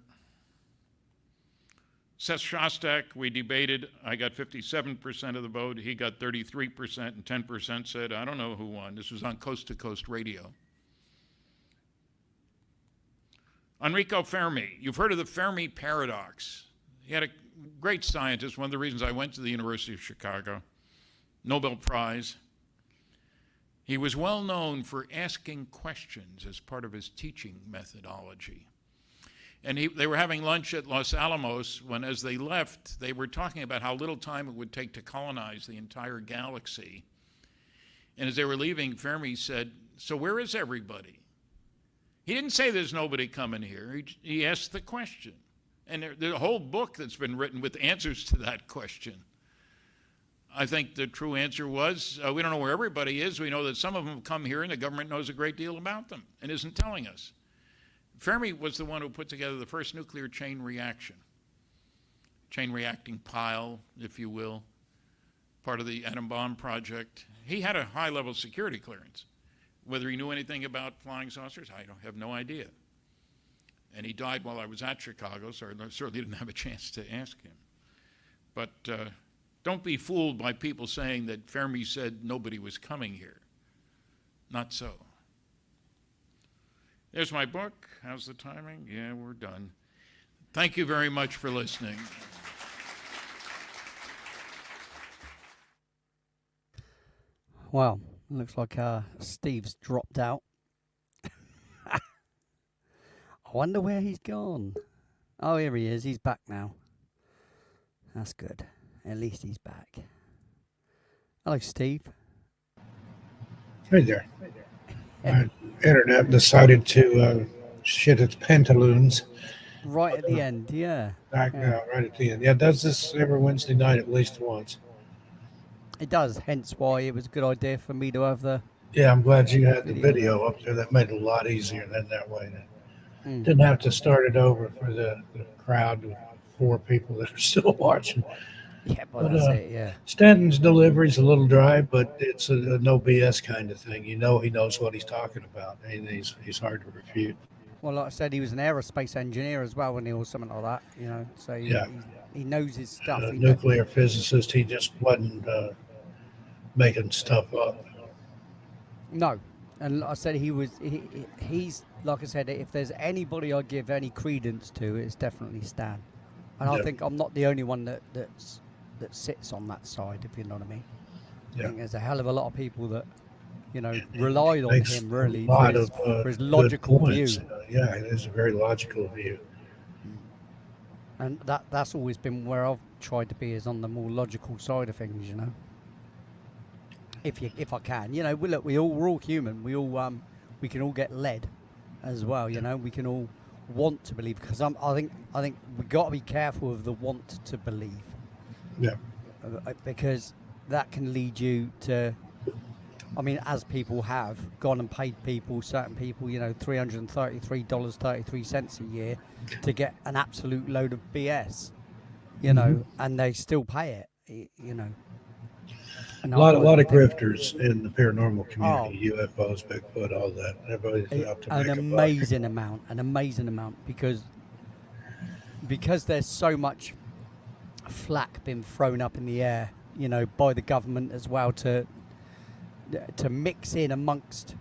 Seth Shostak, we debated. I got 57% of the vote. He got 33%, and 10% said, I don't know who won. This was on Coast to Coast Radio. Enrico Fermi. You've heard of the Fermi paradox. He had a great scientist, one of the reasons I went to the University of Chicago, Nobel Prize. He was well known for asking questions as part of his teaching methodology. And they were having lunch at Los Alamos when, as they left, they were talking about how little time it would take to colonize the entire galaxy. And as they were leaving, Fermi said, so where is everybody? He didn't say there's nobody coming here. He asked the question. And there's a whole book that's been written with answers to that question. I think the true answer was, we don't know where everybody is. We know that some of them have come here and the government knows a great deal about them and isn't telling us. Fermi was the one who put together the first nuclear chain reaction. Chain reacting pile, if you will, part of the atom bomb project. He had a high-level security clearance. Whether he knew anything about flying saucers, I have no idea. And he died while I was at Chicago, so I certainly didn't have a chance to ask him. But don't be fooled by people saying that Fermi said nobody was coming here. Not so. There's my book. How's the timing? Yeah, we're done. Thank you very much for listening. Well, looks like Steve's dropped out. I wonder where he's gone. Oh, here he is. He's back now. That's good. At least he's back. Hello, Steve. Hey there. My internet decided to shit its pantaloons. Right at the end, yeah. Back now, right at the end. Yeah, it does this every Wednesday night at least once. It does. Hence why it was a good idea for me to have the. Yeah, I'm glad you had the Video video up there. That made it a lot easier than that way. Mm. Didn't have to start it over for the crowd of 4 people that are still watching. Yeah, well, But that's it. Yeah. Stanton's delivery's a little dry, but it's a no BS kind of thing. You know, he knows what he's talking about, and he's hard to refute. Well, like I said, he was an aerospace engineer as well when he was something like that. You know, so Yeah. he knows his stuff. He Nuclear physicist. He just wasn't making stuff up. No, and like I said, he's like I said, if there's anybody I give any credence to, it's definitely Stan. And I Yeah. think I'm not the only one that sits on that side, if you know what I mean. Yeah. I think there's a hell of a lot of people that, you know, relied on Makes him really a lot for his good logical points. view. Yeah, it is a very logical view. And that's always been where I've tried to be, is on the more logical side of things, you know. If I can, you know, we're all human. We can all get led as well, you know. We can all want to believe, because I think we got to be careful of the want to believe. Yeah. Because that can lead you to, I mean, as people have gone and paid certain people, you know, $333.33 a year to get an absolute load of BS, you know, and they still pay it, you know. And A lot of grifters in the paranormal community, UFOs, Bigfoot, all that. Everybody's out to make an a buck. amazing amount, because there's so much flack being thrown up in the air, you know, by the government as well, to mix in amongst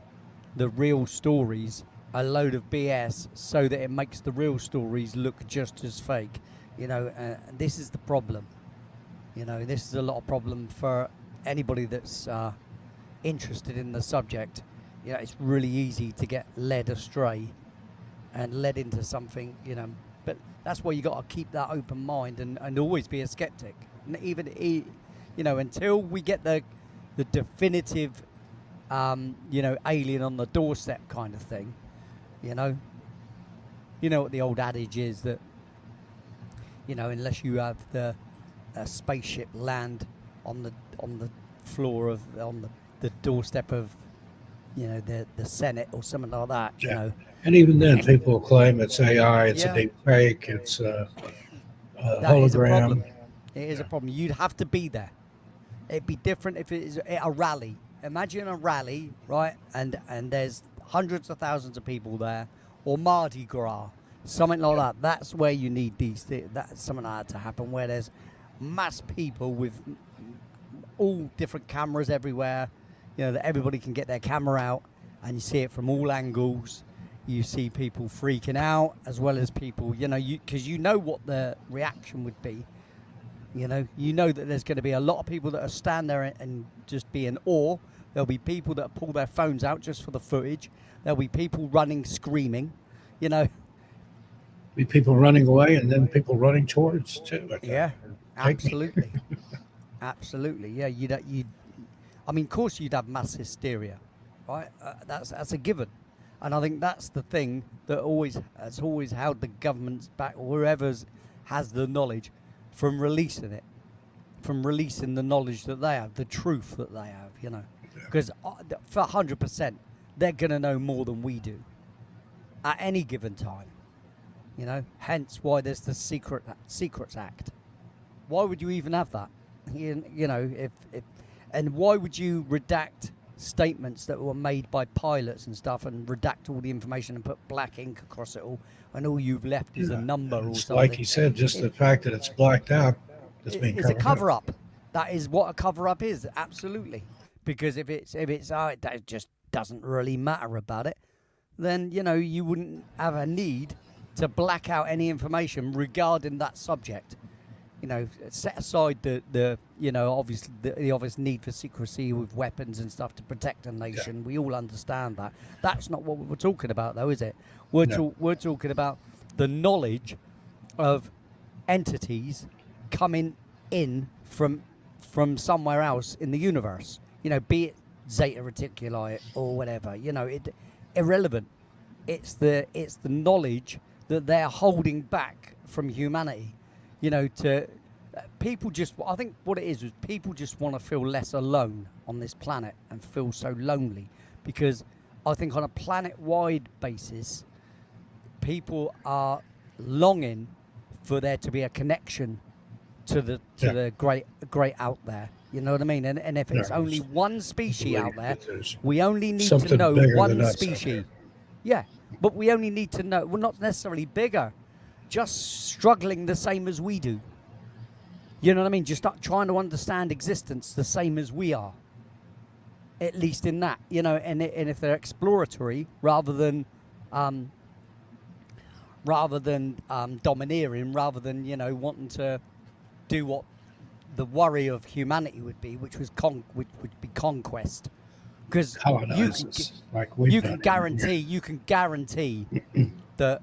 the real stories a load of BS, so that it makes the real stories look just as fake, you know. This is the problem, you know. This is a lot of problem for anybody that's interested in the subject. You know, it's really easy to get led astray and led into something, you know. But that's why you got to keep that open mind and always be a skeptic. And even, you know, until we get the definitive, you know, alien on the doorstep kind of thing, you know. You know what the old adage is, that, you know, unless you have a spaceship land on the floor of the doorstep of, you know, the Senate or something like that, you know. And even then, people claim it's AI, it's a deep fake, it's a that is a problem. hologram. It is a problem. You'd have to be there. It'd be different if it is at a rally. Imagine a rally, right? And there's hundreds of thousands of people there, or Mardi Gras, something like that. That's where you need that's something like that to happen, where there's mass people with all different cameras everywhere, you know, that everybody can get their camera out and you see it from all angles. You see people freaking out, as well as people, you know, because you know what the reaction would be. You know that there's going to be a lot of people that are stand there and just be in awe. There'll be people that pull their phones out just for the footage. There'll be people running, screaming, you know. Be people running away, and then people running towards too. Yeah, absolutely. Absolutely, yeah. I mean, of course, you'd have mass hysteria, right? That's a given, and I think that's the thing that has always held the governments back, or whoever has the knowledge, from releasing it, from releasing the knowledge that they have, the truth that they have, you know. Because for 100%, they're gonna know more than we do at any given time, you know. Hence, why there's the Secrets Act. Why would you even have that? You know, if and why would you redact statements that were made by pilots and stuff, and redact all the information and put black ink across it all, and all you've left is a number or something? Like you said, just the fact that it's blacked out, it's a cover up. That is what a cover up is, absolutely. Because if it just doesn't really matter about it, then, you know, you wouldn't have a need to black out any information regarding that subject. You know, set aside the you know, obviously the obvious need for secrecy with weapons and stuff to protect a nation. Yeah. We all understand that. That's not what we're talking about, though, is it? We're talking about the knowledge of entities coming in from somewhere else in the universe. You know, be it Zeta Reticuli or whatever. You know, irrelevant. It's the knowledge that they're holding back from humanity. You know, people just, I think what it is people just want to feel less alone on this planet and feel so lonely, because I think on a planet-wide basis, people are longing for there to be a connection to the great out there. You know what I mean? And if it's only one species out there, we only need to know one species. Yeah, but we only need to know, well, not necessarily bigger, just struggling the same as we do. You know what I mean? Just trying to understand existence the same as we are. At least in that, you know, and if they're exploratory rather than domineering, rather than, you know, wanting to do what the worry of humanity would be, which would be conquest. Because you can guarantee that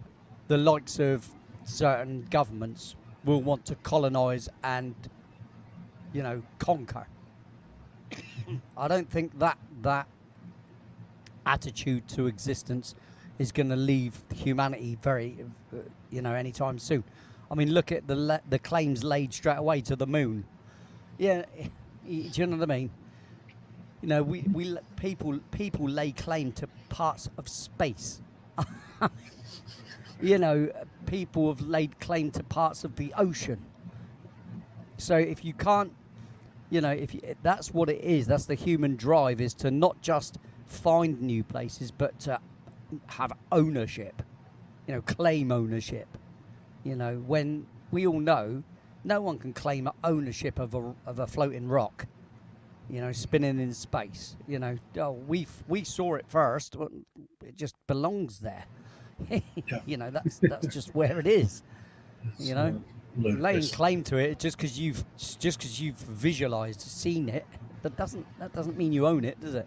the likes of certain governments will want to colonize and, you know, conquer. I don't think that attitude to existence is going to leave humanity very, you know, anytime soon. I mean, look at the claims laid straight away to the moon. Yeah, do you know what I mean? You know, people lay claim to parts of space. You know, people have laid claim to parts of the ocean. So if you can't, you know, that's what it is. That's the human drive, is to not just find new places, but to have ownership. You know, claim ownership. You know, when we all know, no one can claim ownership of a floating rock. You know, spinning in space. You know, we saw it first. It just belongs there. You know, that's just where it is. You know, laying claim to it just because you've visualized, seen it, that doesn't mean you own it, does it?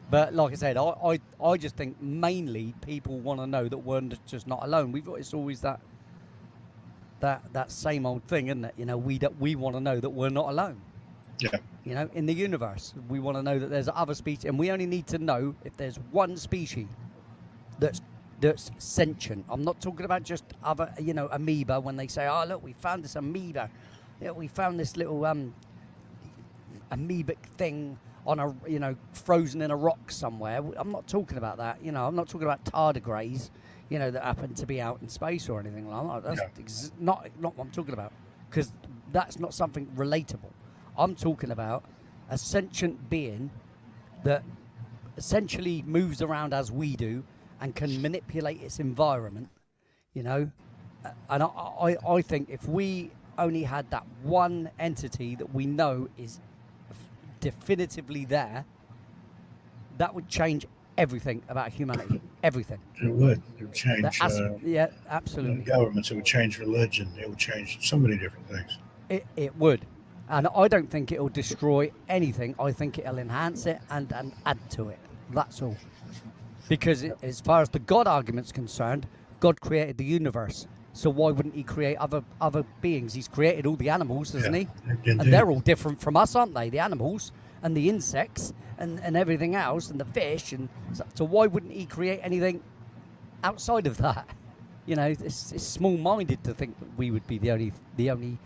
But like I said, I just think mainly people want to know that we're just not alone. It's always that same old thing, isn't it? You know, we want to know that we're not alone. Yeah. You know, in the universe, we want to know that there's other species, and we only need to know if there's one species that's sentient. I'm not talking about just other, you know, amoeba. When they say, "Oh, look, we found this amoeba. Yeah, we found this little amoebic thing on a, you know, frozen in a rock somewhere." I'm not talking about that. You know, I'm not talking about tardigrades, you know, that happen to be out in space or anything like that. That's not what I'm talking about, because that's not something relatable. I'm talking about a sentient being that essentially moves around as we do and can manipulate its environment, you know. And I think if we only had that one entity that we know is definitively there, that would change everything about humanity. Everything. It would. It would change. Yeah, absolutely. Governments. It would change religion. It would change so many different things. It would. And I don't think it'll destroy anything. I think it'll enhance it and add to it. That's all. Because as far as the God argument's concerned, God created the universe. So why wouldn't he create other beings? He's created all the animals, hasn't he? Indeed. And they're all different from us, aren't they? The animals and the insects and everything else, and the fish. And so why wouldn't he create anything outside of that? You know, it's small-minded to think that we would be the only.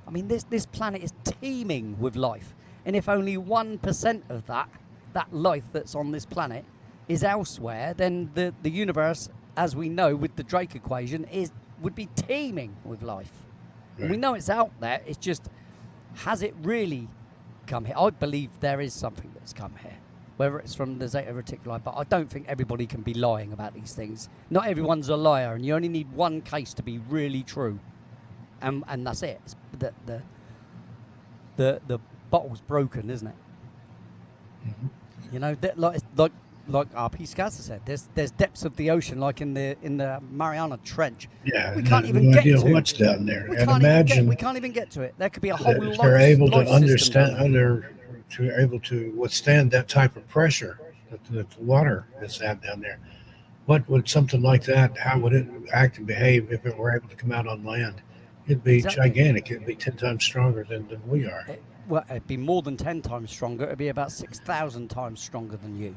I mean, this planet is teeming with life, and if only 1% of that life that's on this planet is elsewhere, then the universe, as we know with the Drake equation, would be teeming with life. Right. We know it's out there. It's just, has it really come here? I believe there is something that's come here, whether it's from the Zeta Reticuli, but I don't think everybody can be lying about these things. Not everyone's a liar, and you only need one case to be really true. And that's it. The bottle's broken, isn't it? Mm-hmm. You know, like RP Scassa said, there's depths of the ocean, like in the Mariana Trench. Yeah, we can't even get to what's down there. We can't even get to it. There could be a whole lot. They're able to understand, able to withstand that type of pressure that the water is at down there. What would something like that? How would it act and behave if it were able to come out on land? It'd be gigantic. It'd be 10 times stronger than we are. Well, it'd be more than 10 times stronger. It'd be about 6,000 times stronger than you.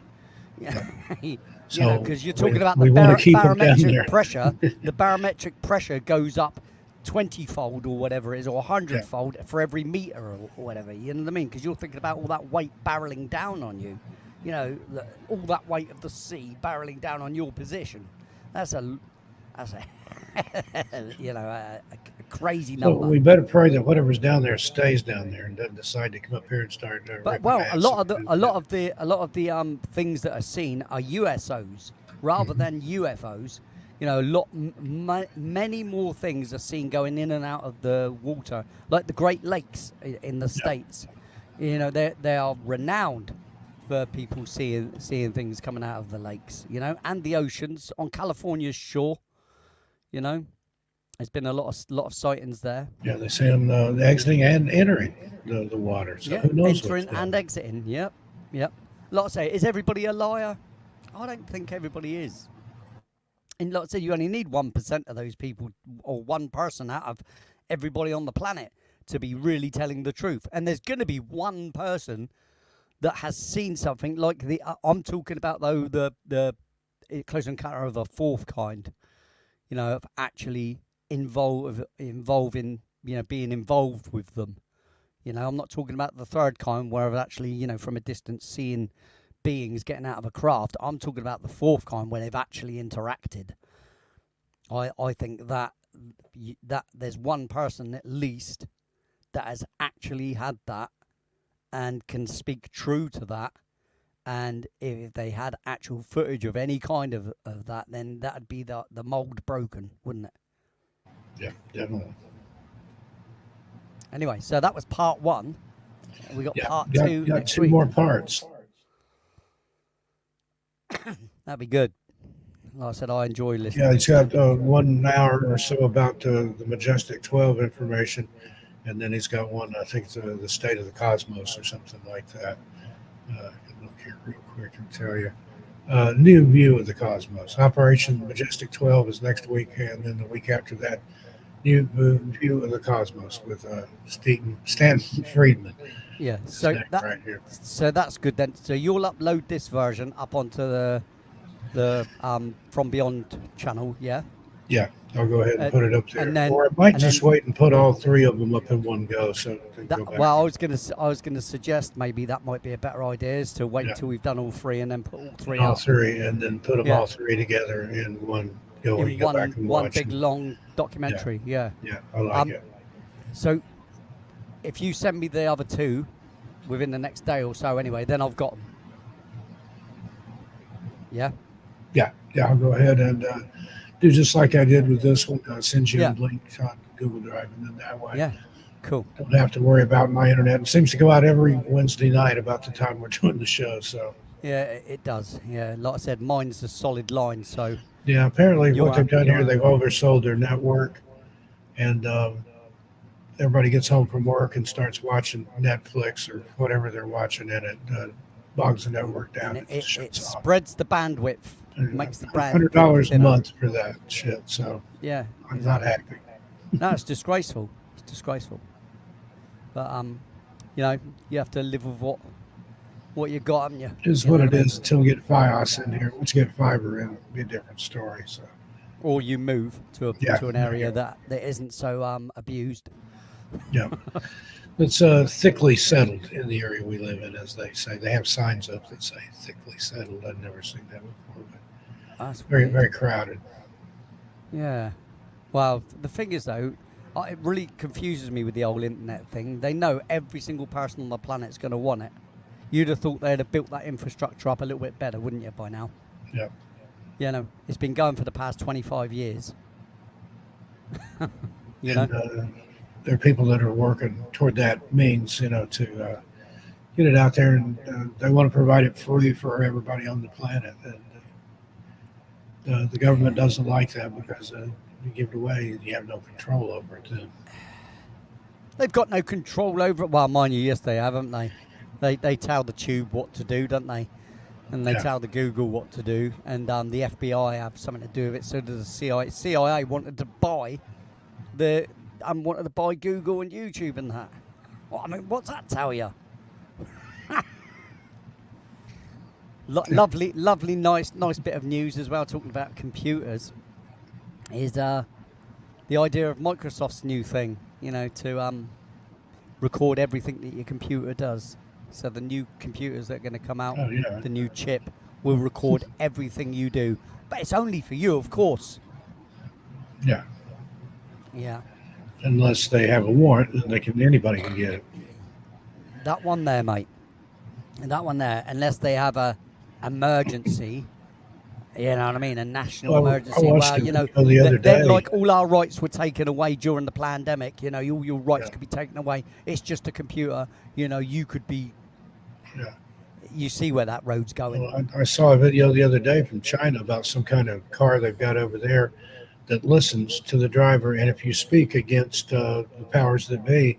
Yeah, you know, because you're talking about the barometric pressure. The barometric pressure goes up 20-fold or whatever it is, or 100-fold for every meter or whatever. You know what I mean? Because you're thinking about all that weight barreling down on you. You know, all that weight of the sea barreling down on your position. That's a you know, a crazy So number. we better pray that whatever's down there stays down there and doesn't decide to come up here and start. But well, a lot of the things that are seen are USOs rather than UFOs. You know, many more things are seen going in and out of the water, like the Great Lakes in the States. You know, they are renowned for people seeing things coming out of the lakes. You know, and the oceans on California's shore. You know, there's been a lot of sightings there. Yeah, they see them exiting and entering the water. So who knows entering and exiting. Yep. Like I say, is everybody a liar? I don't think everybody is. And like I say, you only need 1% of those people, or one person out of everybody on the planet, to be really telling the truth. And there's going to be one person that has seen something like I'm talking about though the close encounter of the fourth kind. You know, of actually involving, you know, being involved with them. You know, I'm not talking about the third kind where I've actually, you know, from a distance seeing beings getting out of a craft. I'm talking about the fourth kind where they've actually interacted. I think that there's one person at least that has actually had that and can speak true to that. And if they had actual footage of any kind of that, then that'd be the mold broken, wouldn't it? Yeah, definitely. Anyway, so that was part one. We got part two got next two week. more parts. That'd be good. Like I said, I enjoy listening. Yeah, it's got 1 hour or so about the Majestic 12 information, and then he's got one, I think, the state of the cosmos or something like that. I can look here real quick and tell you. New view of the cosmos. Operation Majestic 12 is next week, and then the week after that, new view of the cosmos with Stanton Friedman. Yeah, so right here. So that's good then. So you'll upload this version up onto the From Beyond channel, yeah? Yeah, I'll go ahead and put it up there. And then, or I might just wait and put all three of them up in one go. So well, I was gonna suggest maybe that might be a better idea, is to wait till we've done all three and then put all three all up. three, and then put them all three together in one go. In one big long documentary. Yeah, I like it. So if you send me the other two within the next day or so, anyway, then I've got them. Yeah. Yeah, I'll go ahead and do just like I did with this one. I'll send you a link on Google Drive, and then that way, cool. Don't have to worry about my internet. It seems to go out every Wednesday night about the time we're doing the show. So yeah, it does. Yeah, like I said, mine's a solid line. So yeah, apparently what they've done here, they've oversold their network, and everybody gets home from work and starts watching Netflix or whatever they're watching, and it bogs the network down. And it spreads the bandwidth. Makes the brand $100 a month for that shit. So yeah, I'm not happy. No, it's disgraceful. It's disgraceful. But you know, you have to live with what you got, haven't you? It's what it is until we get Fios in here. Once you get fiber in, it'll be a different story. So, or you move to an area that isn't so abused. Yeah, it's thickly settled in the area we live in, as they say. They have signs up that say "thickly settled." I've never seen that before, but that's very, very crowded. Yeah. Well, the thing is, though, it really confuses me with the old internet thing. They know every single person on the planet's going to want it. You'd have thought they'd have built that infrastructure up a little bit better, wouldn't you, by now? Yeah. You know, it's been going for the past 25 years. There are people that are working toward that means, to get it out there, and they want to provide it free for everybody on the planet. And the government doesn't like that because you give it away and you have no control over it. They've got no control over it. Well, mind you, yes, they have, haven't they? They tell the Tube what to do, don't they? And they tell the Google what to do. And the FBI have something to do with it. So does the CIA. CIA wanted to buy Google and YouTube and that. Well, I mean, what's that tell you? Lovely, nice bit of news as well. Talking about computers, is the idea of Microsoft's new thing, to record everything that your computer does. So the new computers that are going to come out, Oh, yeah. the new chip, will record everything you do. But it's only for you, of course. Yeah. Yeah. Unless they have a warrant, then anybody can get it. That one there, mate. And that one there, unless they have a emergency, you know what I mean, a national Well, emergency. I watched Well, a video the other then day. like all our rights were taken away during the pandemic. All your rights Yeah. could be taken away. It's just a computer. You could be. Yeah. You see where that road's going. Well, I saw a video the other day from China about some kind of car they've got over there that listens to the driver, and if you speak against the powers that be,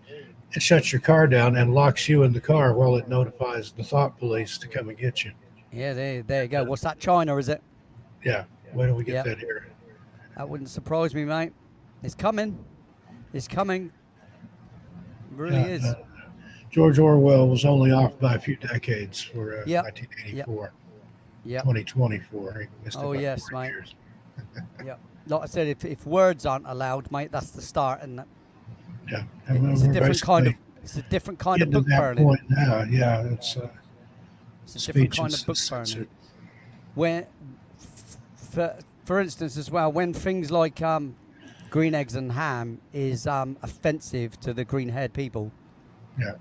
it shuts your car down and locks you in the car while it notifies the thought police to come and get you. Yeah, there you go. What's that? China, is it? Yeah. When do we get Yep. that here? That wouldn't surprise me, mate. It's coming. It's coming. It really Yeah, is. George Orwell was only off by a few decades for Yep. 1984, Yeah. 2024. He missed Oh, about yes, 4 mate. years. Yeah. Like I said, if words aren't allowed, mate, that's the start, and Yeah. it's a different kind of. It's a different kind of getting book to that burning. point now. Yeah, it's It's a different speech kind is of book censored. burning. For instance, as well, when things like green eggs and ham is offensive to the green-haired people, Yeah.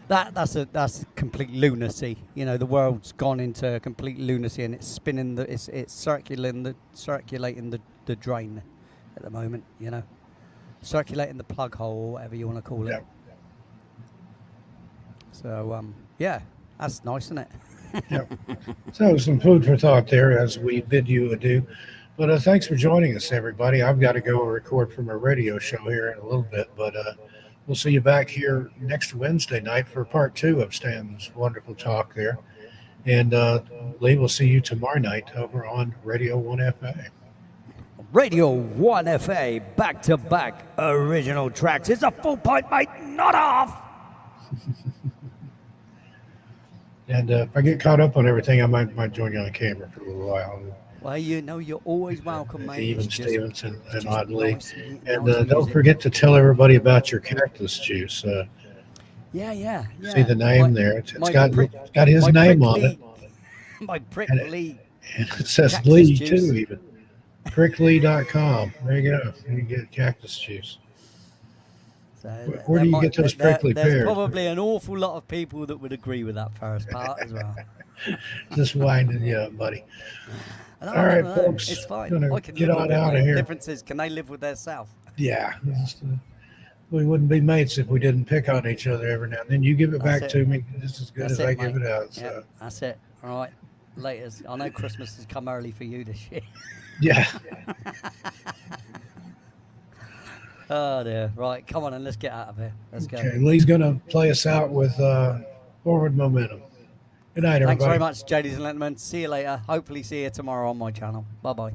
that's complete lunacy. The world's gone into complete lunacy, and it's spinning it's circulating the drain at the moment. Circulating the plug hole, or whatever you want to call it. Yeah. So yeah, that's nice, isn't it? Yeah. So some food for thought there as we bid you adieu. But thanks for joining us, everybody. I've got to go record for my radio show here in a little bit, but we'll see you back here next Wednesday night for part 2 of Stanton's wonderful talk there. And Lee, we'll see you tomorrow night over on Radio 1FA. Radio 1FA, back-to-back original tracks. It's a full point, mate, not off. And if I get caught up on everything, I might join you on camera for a little while. Well, you're always welcome, mate. Even It's just- Stevenson it's and just Odd Lee. nice And music. don't forget to tell everybody about your cactus juice. Yeah. See the name there. It's my got his my name on it. My prickly. And it says Cactus Lee juice. too, even. Prickly.com. There you go. You get cactus juice. So Where do you get those prickly There's pears? probably an awful lot of people that would agree with that first part as well. Just winding you up, buddy. And All right, no, folks, it's fine. gonna I can get live on with it, out of mate. here. Difference is, can they live with their self? Yeah. We wouldn't be mates if we didn't pick on each other every now and then. You give it That's back it. to me just as good That's as it, I give mate. it out. Yeah, So that's it. All right. Laters. I know Christmas has come early for you this year. yeah. Oh dear. Right, come on and let's get out of here. Let's go. Okay. Lee's gonna play us out with Forward Momentum. Good night, everybody. Thanks very much, ladies and gentlemen. See you later. Hopefully see you tomorrow on my channel. Bye-bye.